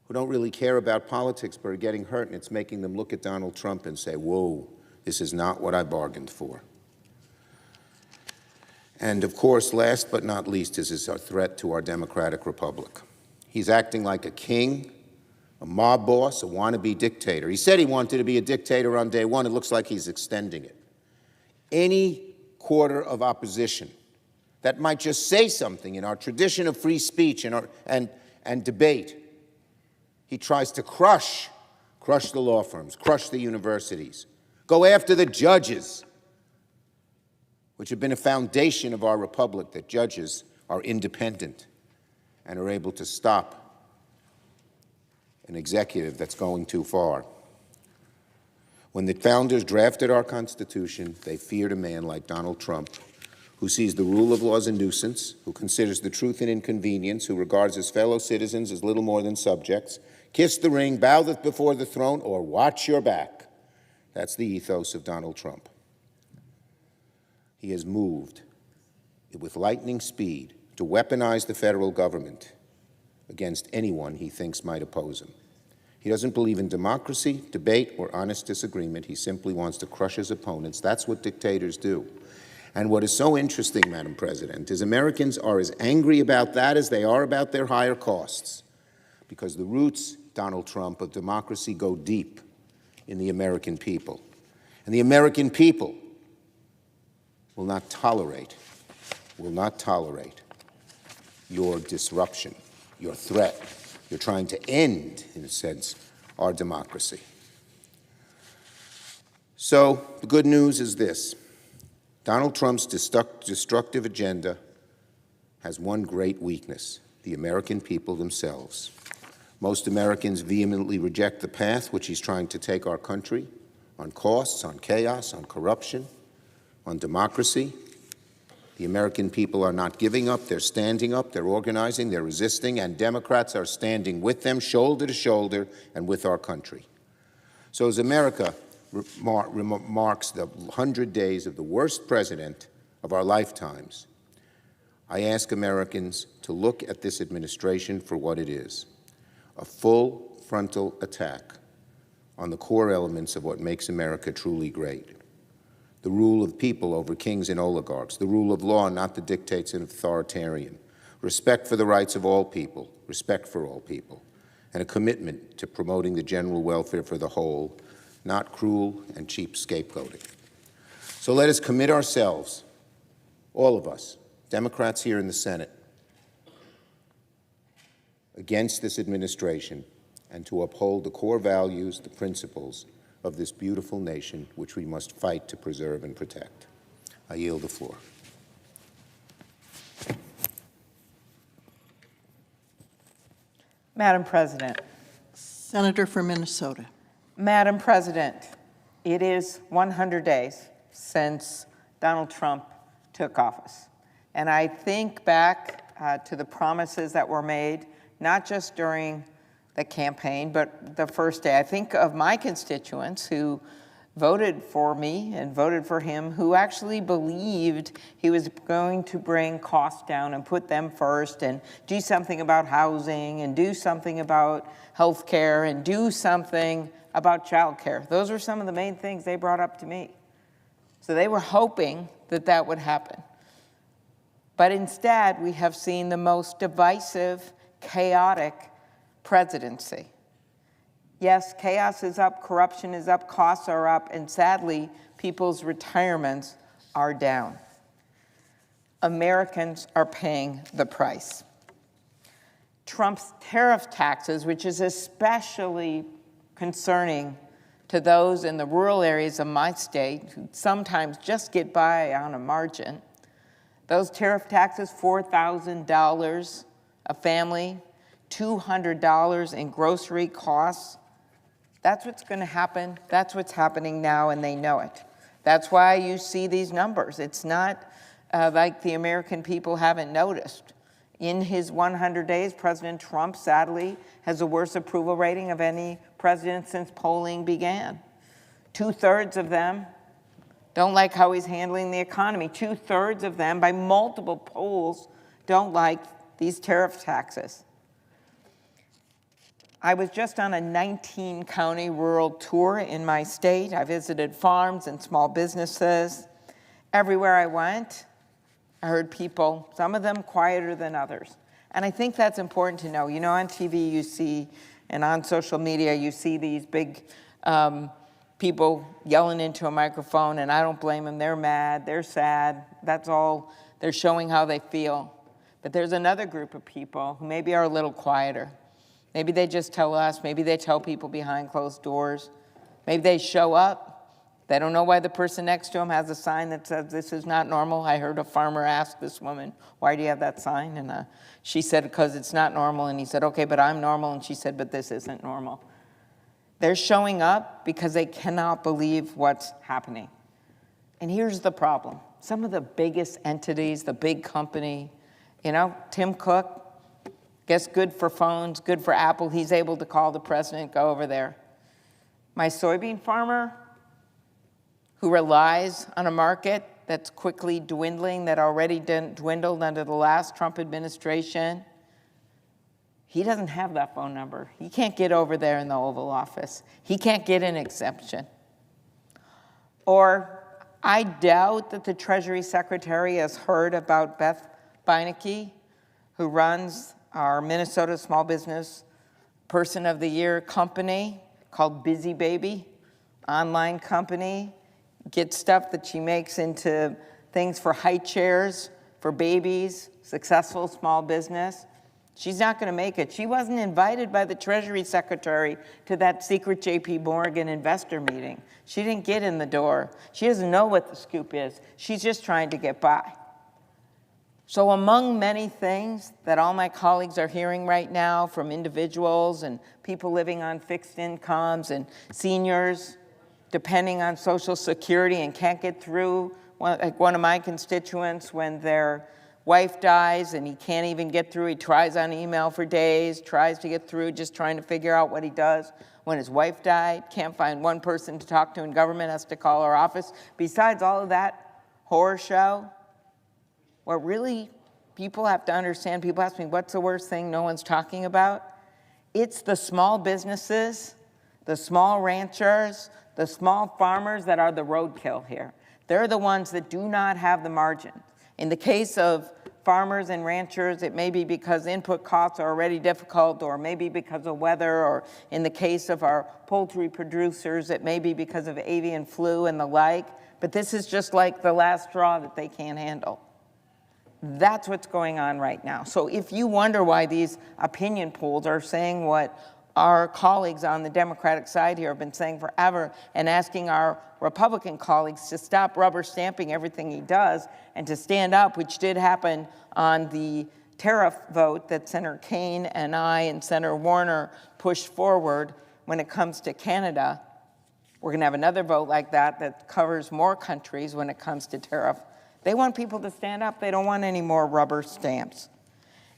who don't really care about politics but are getting hurt, and it's making them look at Donald Trump and say, whoa, this is not what I bargained for. And of course, last but not least, is a threat to our democratic republic. He's acting like a king, a mob boss, a wannabe dictator. He said he wanted to be a dictator on day one. It looks like he's extending it. Any quarter of opposition that might just say something in our tradition of free speech and debate, he tries to crush the law firms, crush the universities, go after the judges, which have been a foundation of our republic, that judges are independent and are able to stop an executive that's going too far. When the founders drafted our Constitution, they feared a man like Donald Trump, who sees the rule of law as a nuisance, who considers the truth an inconvenience, who regards his fellow citizens as little more than subjects. Kiss the ring, bow before the throne, or watch your back. That's the ethos of Donald Trump. He has moved with lightning speed to weaponize the federal government against anyone he thinks might oppose him. He doesn't believe in democracy, debate, or honest disagreement. He simply wants to crush his opponents. That's what dictators do. And what is so interesting, Madam President, is Americans are as angry about that as they are about their higher costs, because the roots, Donald Trump, of democracy go deep in the American people. And the American people will not tolerate your disruption, your threat. You're trying to end, in a sense, our democracy. So the good news is this. Donald Trump's destructive agenda has one great weakness: the American people themselves. Most Americans vehemently reject the path which he's trying to take our country, on costs, on chaos, on corruption, on democracy. The American people are not giving up. They're standing up. They're organizing. They're resisting. And Democrats are standing with them, shoulder to shoulder, and with our country. So as America marks the 100 days of the worst president of our lifetimes, I ask Americans to look at this administration for what it is: a full frontal attack on the core elements of what makes America truly great. The rule of people over kings and oligarchs, the rule of law, not the dictates of an authoritarian, respect for the rights of all people, respect for all people, and a commitment to promoting the general welfare for the whole, not cruel and cheap scapegoating. So let us commit ourselves, all of us, Democrats here in the Senate, against this administration, and to uphold the core values, the principles of this beautiful nation, which we must fight to preserve and protect. I yield the floor.
Madam President.
Senator from Minnesota.
Madam President, it is 100 days since Donald Trump took office. And I think back to the promises that were made, not just during the campaign, but the first day. I think of my constituents who voted for me and voted for him, who actually believed he was going to bring costs down and put them first and do something about housing and do something about health care and do something about child care. Those were some of the main things they brought up to me. So they were hoping that that would happen. But instead, we have seen the most divisive, chaotic presidency. Yes, chaos is up, corruption is up, costs are up, and sadly, people's retirements are down. Americans are paying the price. Trump's tariff taxes, which is especially concerning to those in the rural areas of my state who sometimes just get by on a margin. Those tariff taxes, $4,000 a family, $200 in grocery costs. That's what's going to happen. That's what's happening now, and they know it. That's why you see these numbers. It's not like the American people haven't noticed. In his 100 days, President Trump, sadly, has the worst approval rating of any president since polling began. 2/3 of them don't like how he's handling the economy. 2/3 of them, by multiple polls, don't like these tariff taxes. I was just on a 19-county rural tour in my state. I visited farms and small businesses. Everywhere I went, I heard people, some of them quieter than others. And I think that's important to know. You know, on TV you see, and on social media, you see these big people yelling into a microphone, and I don't blame them. They're mad, they're sad. That's all. They're showing how they feel. But there's another group of people who maybe are a little quieter. Maybe they just tell us, maybe they tell people behind closed doors. Maybe they show up. They don't know why the person next to them has a sign that says, "This is not normal." I heard a farmer ask this woman, "Why do you have that sign?" And she said, "Because it's not normal." And he said, "Okay, but I'm normal." And she said, "But this isn't normal." They're showing up because they cannot believe what's happening. And here's the problem. Some of the biggest entities, the big company, you know, Tim Cook, guess good for phones, good for Apple. He's able to call the president, go over there. My soybean farmer, who relies on a market that's quickly dwindling, that already dwindled under the last Trump administration, he doesn't have that phone number. He can't get over there in the Oval Office. He can't get an exemption. Or I doubt that the Treasury Secretary has heard about Beth Beinecke, who runs our Minnesota Small Business Person of the Year company called Busy Baby, online company, gets stuff that she makes into things for high chairs, for babies, successful small business. She's not going to make it. She wasn't invited by the Treasury Secretary to that secret JP Morgan investor meeting. She didn't get in the door. She doesn't know what the scoop is. She's just trying to get by. So among many things that all my colleagues are hearing right now from individuals and people living on fixed incomes and seniors depending on Social Security and can't get through, like one of my constituents, when their wife dies and he can't even get through, he tries on email for days, tries to get through, just trying to figure out what he does. When his wife died, can't find one person to talk to in government, has to call our office. Besides all of that horror show, what really people have to understand, people ask me, what's the worst thing no one's talking about? It's the small businesses, the small ranchers, the small farmers that are the roadkill here. They're the ones that do not have the margin. In the case of farmers and ranchers, it may be because input costs are already difficult, or maybe because of weather, or in the case of our poultry producers, it may be because of avian flu and the like. But this is just like the last straw that they can't handle. That's what's going on right now. So if you wonder why these opinion polls are saying what our colleagues on the Democratic side here have been saying forever, and asking our Republican colleagues to stop rubber stamping everything he does and to stand up, which did happen on the tariff vote that Senator Kaine and I and Senator Warner pushed forward when it comes to Canada. We're going to have another vote like that that covers more countries when it comes to tariff. They want people to stand up. They don't want any more rubber stamps.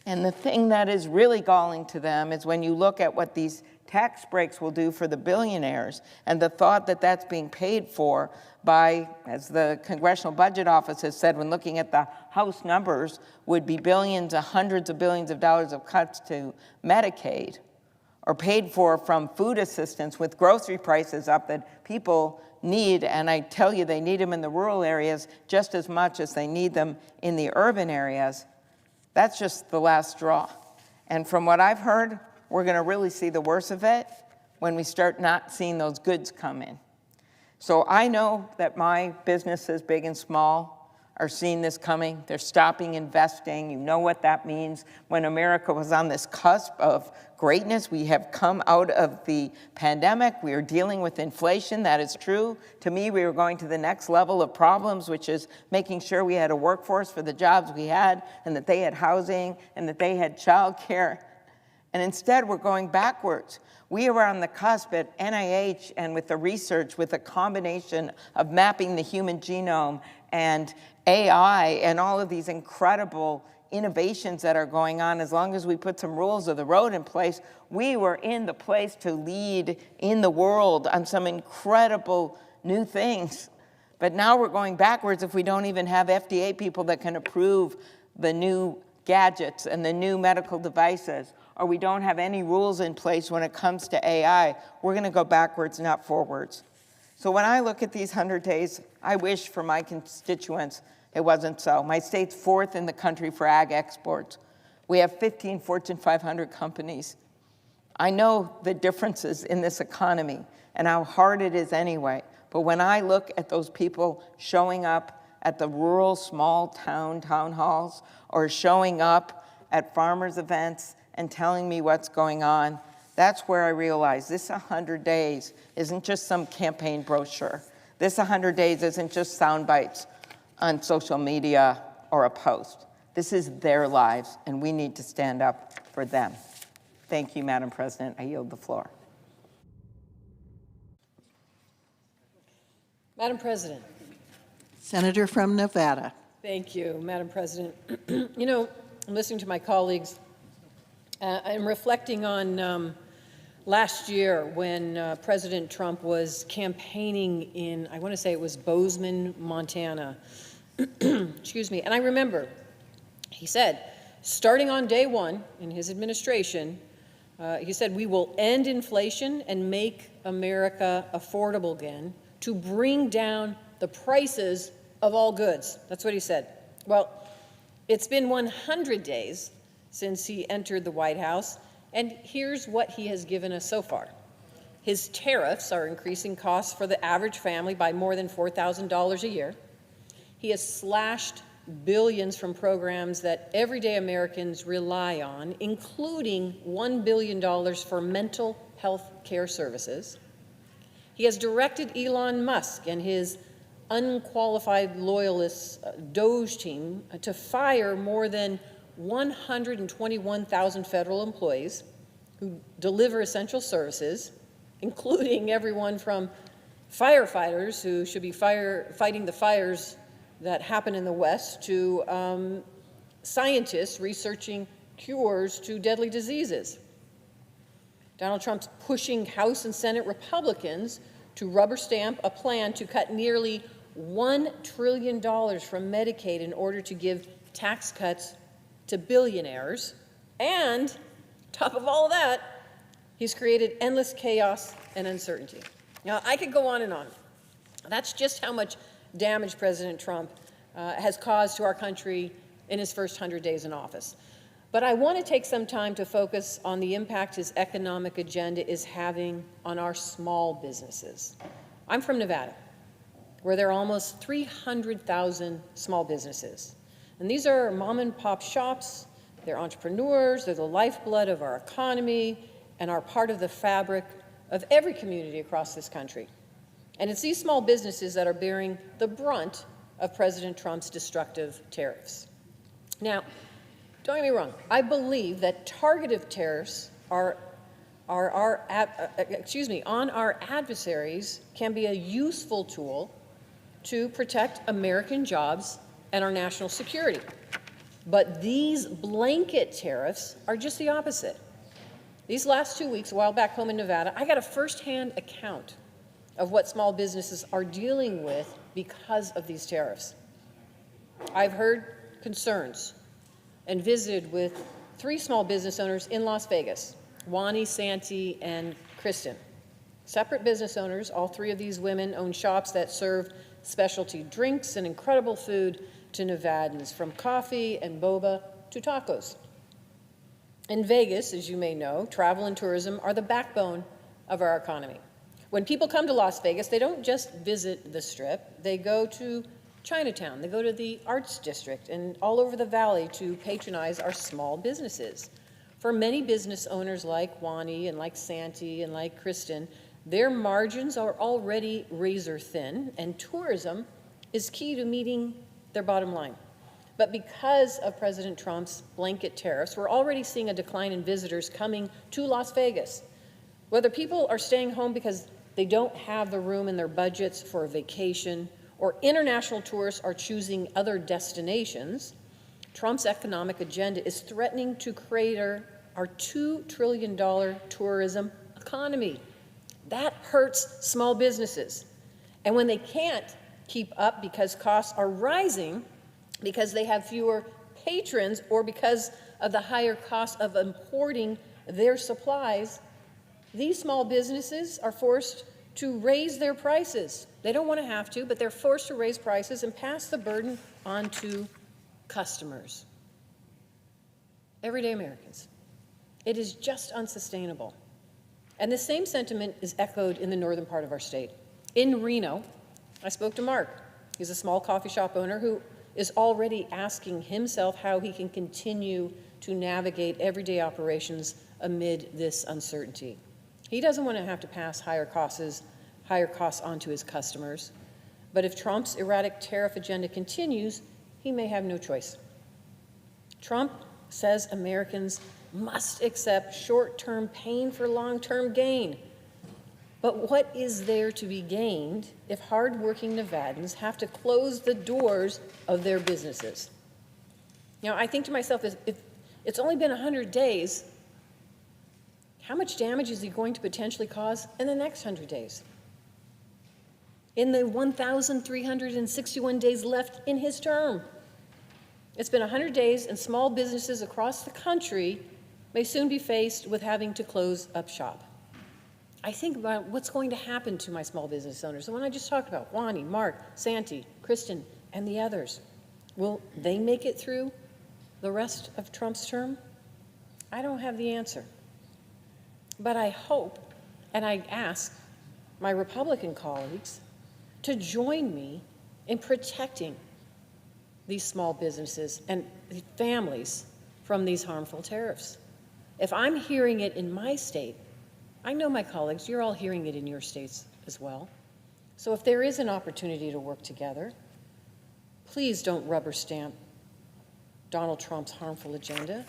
And the thing that is really galling to them is when you look at what these tax breaks will do for the billionaires, and the thought that that's being paid for by, as the Congressional Budget Office has said when looking at the House numbers, would be billions, hundreds of billions of dollars of cuts to Medicaid, or paid for from food assistance with grocery prices up that people need, and I tell you they need them in the rural areas just as much as they need them in the urban areas. That's just the last straw. And from what I've heard, we're going to really see the worst of it when we start not seeing those goods come in. So I know that my businesses, big and small, are seeing this coming. They're stopping investing. You know what that means. When America was on this cusp of greatness, we have come out of the pandemic. We are dealing with inflation. That is true. To me, we were going to the next level of problems, which is making sure we had a workforce for the jobs we had, and that they had housing, and that they had child care. And instead, we're going backwards. We are on the cusp at NIH and with the research, with a combination of mapping the human genome and AI and all of these incredible innovations that are going on, as long as we put some rules of the road in place, we were in the place to lead in the world on some incredible new things. But now we're going backwards if we don't even have FDA people that can approve the new gadgets and the new medical devices, or we don't have any rules in place when it comes to AI. We're going to go backwards, not forwards. So when I look at these 100 days, I wish for my constituents it wasn't so. My state's 4th in the country for ag exports. We have 15 Fortune 500 companies. I know the differences in this economy and how hard it is anyway. But when I look at those people showing up at the rural small town halls or showing up at farmers' events and telling me what's going on, that's where I realize this 100 days isn't just some campaign brochure. This 100 days isn't just sound bites on social media or a post. This is their lives, and we need to stand up for them. Thank you, Madam President. I yield the floor.
Madam President.
Senator from Nevada.
Thank you, Madam President. You know, I'm listening to my colleagues. I'm reflecting on last year when President Trump was campaigning in, I want to say it was Bozeman, Montana. Excuse me. And I remember he said, starting on day one in his administration, he said, we will end inflation and make America affordable again to bring down the prices of all goods. That's what he said. Well, it's been 100 days since he entered the White House, and here's what he has given us so far. His tariffs are increasing costs for the average family by more than $4,000 a year. He has slashed billions from programs that everyday Americans rely on, including $1 billion for mental health care services. He has directed Elon Musk and his unqualified loyalist Doge team to fire more than 121,000 federal employees who deliver essential services, including everyone from firefighters who should be fighting the fires that happen in the West to scientists researching cures to deadly diseases. Donald Trump's pushing House and Senate Republicans to rubber stamp a plan to cut nearly $1 trillion from Medicaid in order to give tax cuts to billionaires. And top of all of that, he's created endless chaos and uncertainty. Now, I could go on and on. That's just how much damage President Trump has caused to our country in his first 100 days in office. But I want to take some time to focus on the impact his economic agenda is having on our small businesses. I'm from Nevada, where there are almost 300,000 small businesses. And these are mom and pop shops, they're entrepreneurs, they're the lifeblood of our economy, and are part of the fabric of every community across this country. And it's these small businesses that are bearing the brunt of President Trump's destructive tariffs. Now, don't get me wrong, I believe that targeted tariffs on our adversaries can be a useful tool to protect American jobs and our national security. But these blanket tariffs are just the opposite. These last 2 weeks, a while back home in Nevada, I got a firsthand account of what small businesses are dealing with because of these tariffs. I've heard concerns and visited with 3 small business owners in Las Vegas, Wani, Santi, and Kristen. Separate business owners, all 3 of these women own shops that serve specialty drinks and incredible food to Nevadans, from coffee and boba to tacos. In Vegas, as you may know, travel and tourism are the backbone of our economy. When people come to Las Vegas, they don't just visit the Strip, they go to Chinatown, they go to the Arts District and all over the valley to patronize our small businesses. For many business owners like Wani and like Santi and like Kristen, their margins are already razor thin, and tourism is key to meeting their bottom line. But because of President Trump's blanket tariffs, we're already seeing a decline in visitors coming to Las Vegas. Whether people are staying home because they don't have the room in their budgets for a vacation, or international tourists are choosing other destinations, Trump's economic agenda is threatening to crater our $2 trillion tourism economy. That hurts small businesses. And when they can't keep up because costs are rising, because they have fewer patrons, or because of the higher cost of importing their supplies, these small businesses are forced to raise their prices. They don't want to have to, but they're forced to raise prices and pass the burden on to customers, everyday Americans. It is just unsustainable. And the same sentiment is echoed in the northern part of our state. In Reno, I spoke to Mark. He's a small coffee shop owner who is already asking himself how he can continue to navigate everyday operations amid this uncertainty. He doesn't want to have to pass higher costs on to his customers. But if Trump's erratic tariff agenda continues, he may have no choice. Trump says Americans must accept short-term pain for long-term gain. But what is there to be gained if hardworking Nevadans have to close the doors of their businesses? You know, I think to myself, if it's only been 100 days, how much damage is he going to potentially cause in the next 100 days? In the 1,361 days left in his term. It's been 100 days, and small businesses across the country may soon be faced with having to close up shop. I think about what's going to happen to my small business owners, the one I just talked about, Wani, Mark, Santi, Kristen, and the others. Will they make it through the rest of Trump's term? I don't have the answer. But I hope, and I ask my Republican colleagues to join me in protecting these small businesses and families from these harmful tariffs. If I'm hearing it in my state, I know my colleagues, you're all hearing it in your states as well. So if there is an opportunity to work together, please don't rubber stamp Donald Trump's harmful agenda.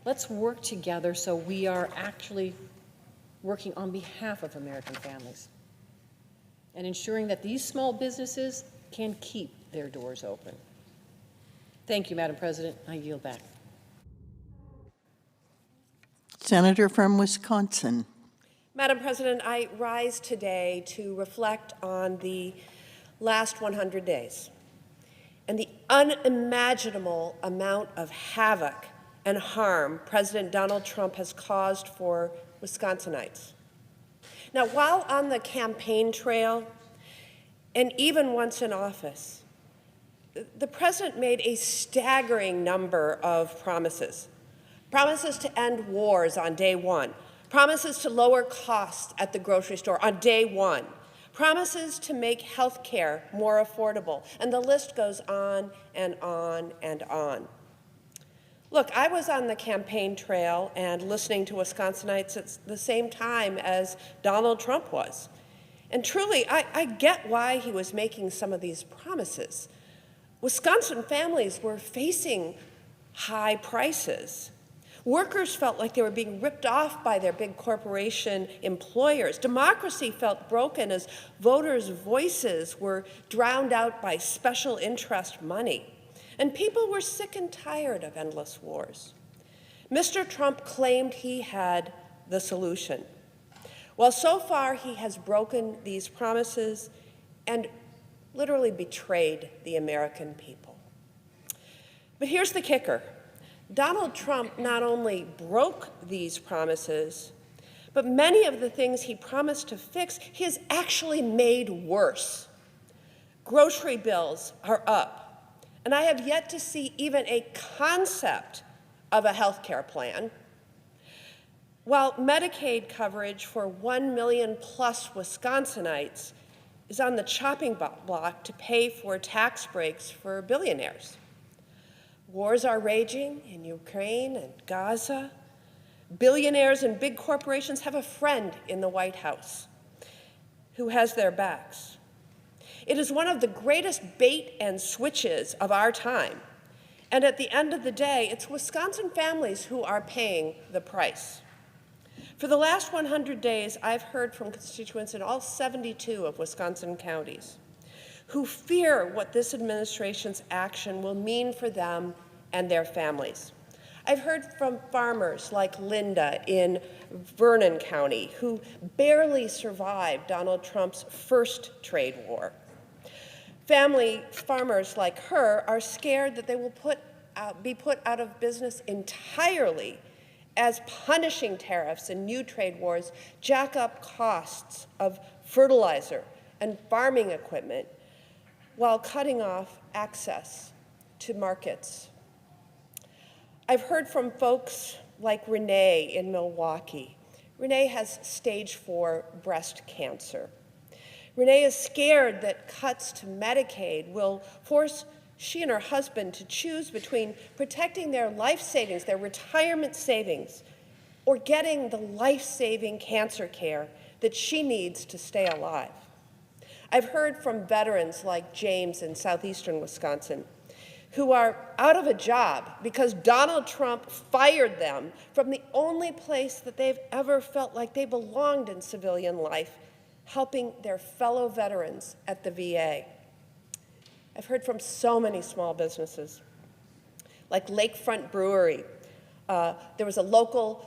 Let's work together so we are actually working on behalf of American families and ensuring that these small businesses can keep their doors open. Thank you, Madam President. I yield back.
Senator from Wisconsin.
Madam President, I rise today to reflect on the last 100 days and the unimaginable amount of havoc and harm President Donald Trump has caused for Wisconsinites. Now, while on the campaign trail, and even once in office, the president made a staggering number of promises. Promises to end wars on day one. Promises to lower costs at the grocery store on day one. Promises to make health care more affordable. And the list goes on and on and on. Look, I was on the campaign trail and listening to Wisconsinites at the same time as Donald Trump was. And truly, I get why he was making some of these promises. Wisconsin families were facing high prices. Workers felt like they were being ripped off by their big corporation employers. Democracy felt broken as voters' voices were drowned out by special interest money. And people were sick and tired of endless wars. Mr. Trump claimed he had the solution. Well, so far he has broken these promises and literally betrayed the American people. But here's the kicker. Donald Trump not only broke these promises, but many of the things he promised to fix, he has actually made worse. Grocery bills are up, and I have yet to see even a concept of a health care plan. While Medicaid coverage for 1 million plus Wisconsinites is on the chopping block to pay for tax breaks for billionaires. Wars are raging in Ukraine and Gaza. Billionaires and big corporations have a friend in the White House who has their backs. It is one of the greatest bait and switches of our time. And at the end of the day, it's Wisconsin families who are paying the price. For the last 100 days, I've heard from constituents in all 72 of Wisconsin counties who fear what this administration's action will mean for them and their families. I've heard from farmers like Linda in Vernon County who barely survived Donald Trump's first trade war. Farmers like her are scared that they will be put out of business entirely as punishing tariffs and new trade wars jack up costs of fertilizer and farming equipment while cutting off access to markets. I've heard from folks like Renee in Milwaukee. Renee has stage 4 breast cancer. Renee is scared that cuts to Medicaid will force she and her husband to choose between protecting their life savings, their retirement savings, or getting the life-saving cancer care that she needs to stay alive. I've heard from veterans like James in southeastern Wisconsin who are out of a job because Donald Trump fired them from the only place that they've ever felt like they belonged in civilian life, helping their fellow veterans at the VA. I've heard from so many small businesses, like Lakefront Brewery. There was a local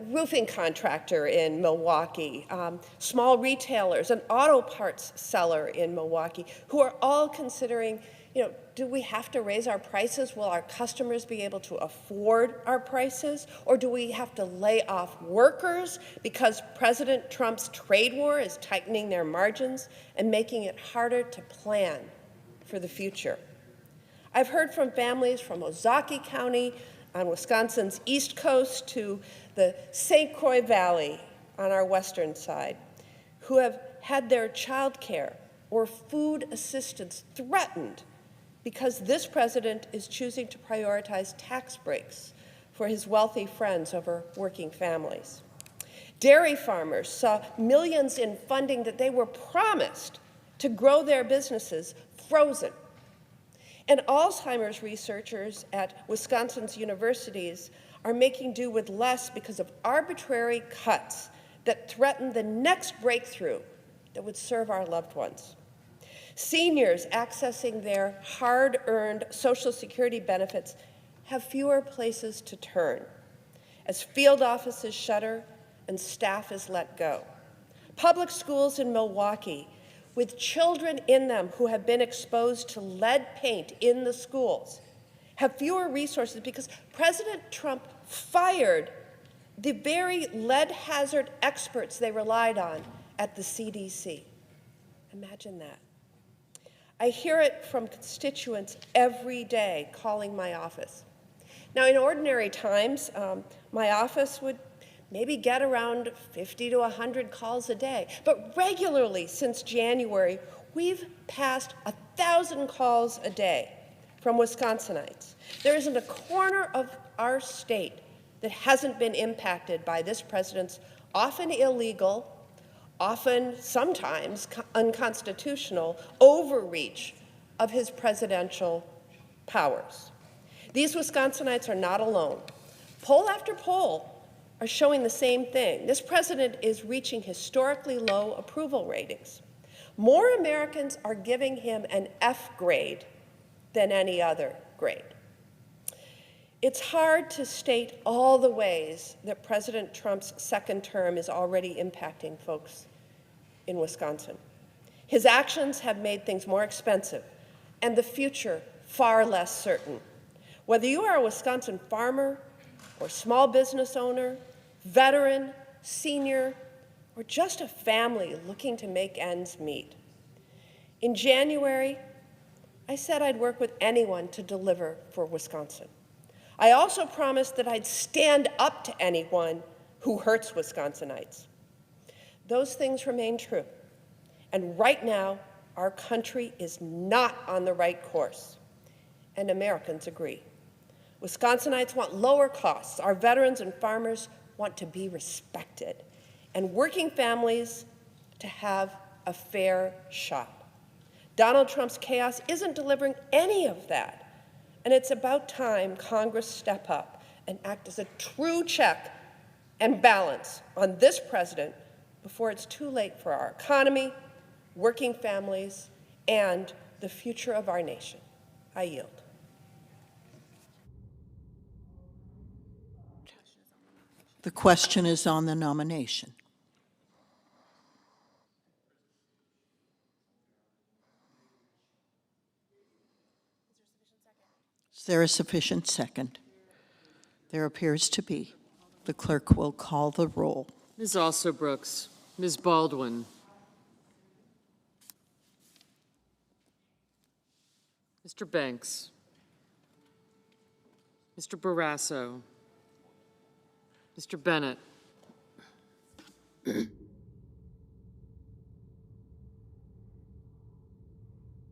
roofing contractor in Milwaukee, small retailers, an auto parts seller in Milwaukee, who are all considering, do we have to raise our prices? Will our customers be able to afford our prices? Or do we have to lay off workers because President Trump's trade war is tightening their margins and making it harder to plan for the future? I've heard from families from Ozaukee County on Wisconsin's east coast to the St. Croix Valley on our western side who have had their child care or food assistance threatened because this president is choosing to prioritize tax breaks for his wealthy friends over working families. Dairy farmers saw millions in funding that they were promised to grow their businesses frozen. And Alzheimer's researchers at Wisconsin's universities are making do with less because of arbitrary cuts that threaten the next breakthrough that would serve our loved ones. Seniors accessing their hard-earned Social Security benefits have fewer places to turn as field offices shutter and staff is let go. Public schools in Milwaukee with children in them who have been exposed to lead paint in the schools have fewer resources because President Trump fired the very lead hazard experts they relied on at the CDC. Imagine that. I hear it from constituents every day calling my office. Now, in ordinary times, my office would maybe get around 50 to 100 calls a day. But regularly since January, we've passed 1,000 calls a day from Wisconsinites. There isn't a corner of our state that hasn't been impacted by this president's often illegal, sometimes unconstitutional overreach of his presidential powers. These Wisconsinites are not alone. Poll after poll are showing the same thing. This president is reaching historically low approval ratings. More Americans are giving him an F grade than any other grade. It's hard to state all the ways that President Trump's second term is already impacting folks in Wisconsin. His actions have made things more expensive and the future far less certain. Whether you are a Wisconsin farmer or small business owner, veteran, senior, or just a family looking to make ends meet. In January, I said I'd work with anyone to deliver for Wisconsin. I also promised that I'd stand up to anyone who hurts Wisconsinites. Those things remain true. And right now, our country is not on the right course. And Americans agree. Wisconsinites want lower costs. Our veterans and farmers want to be respected. And working families to have a fair shot. Donald Trump's chaos isn't delivering any of that. And it's about time Congress step up and act as a true check and balance on this president before it's too late for our economy, working families, and the future of our nation. I yield.
The question is on the nomination. Is there a sufficient second? There appears to be. The clerk will call the roll.
Ms. Alsobrooks, Ms. Baldwin, Mr. Banks, Mr. Barrasso, Mr. Bennett,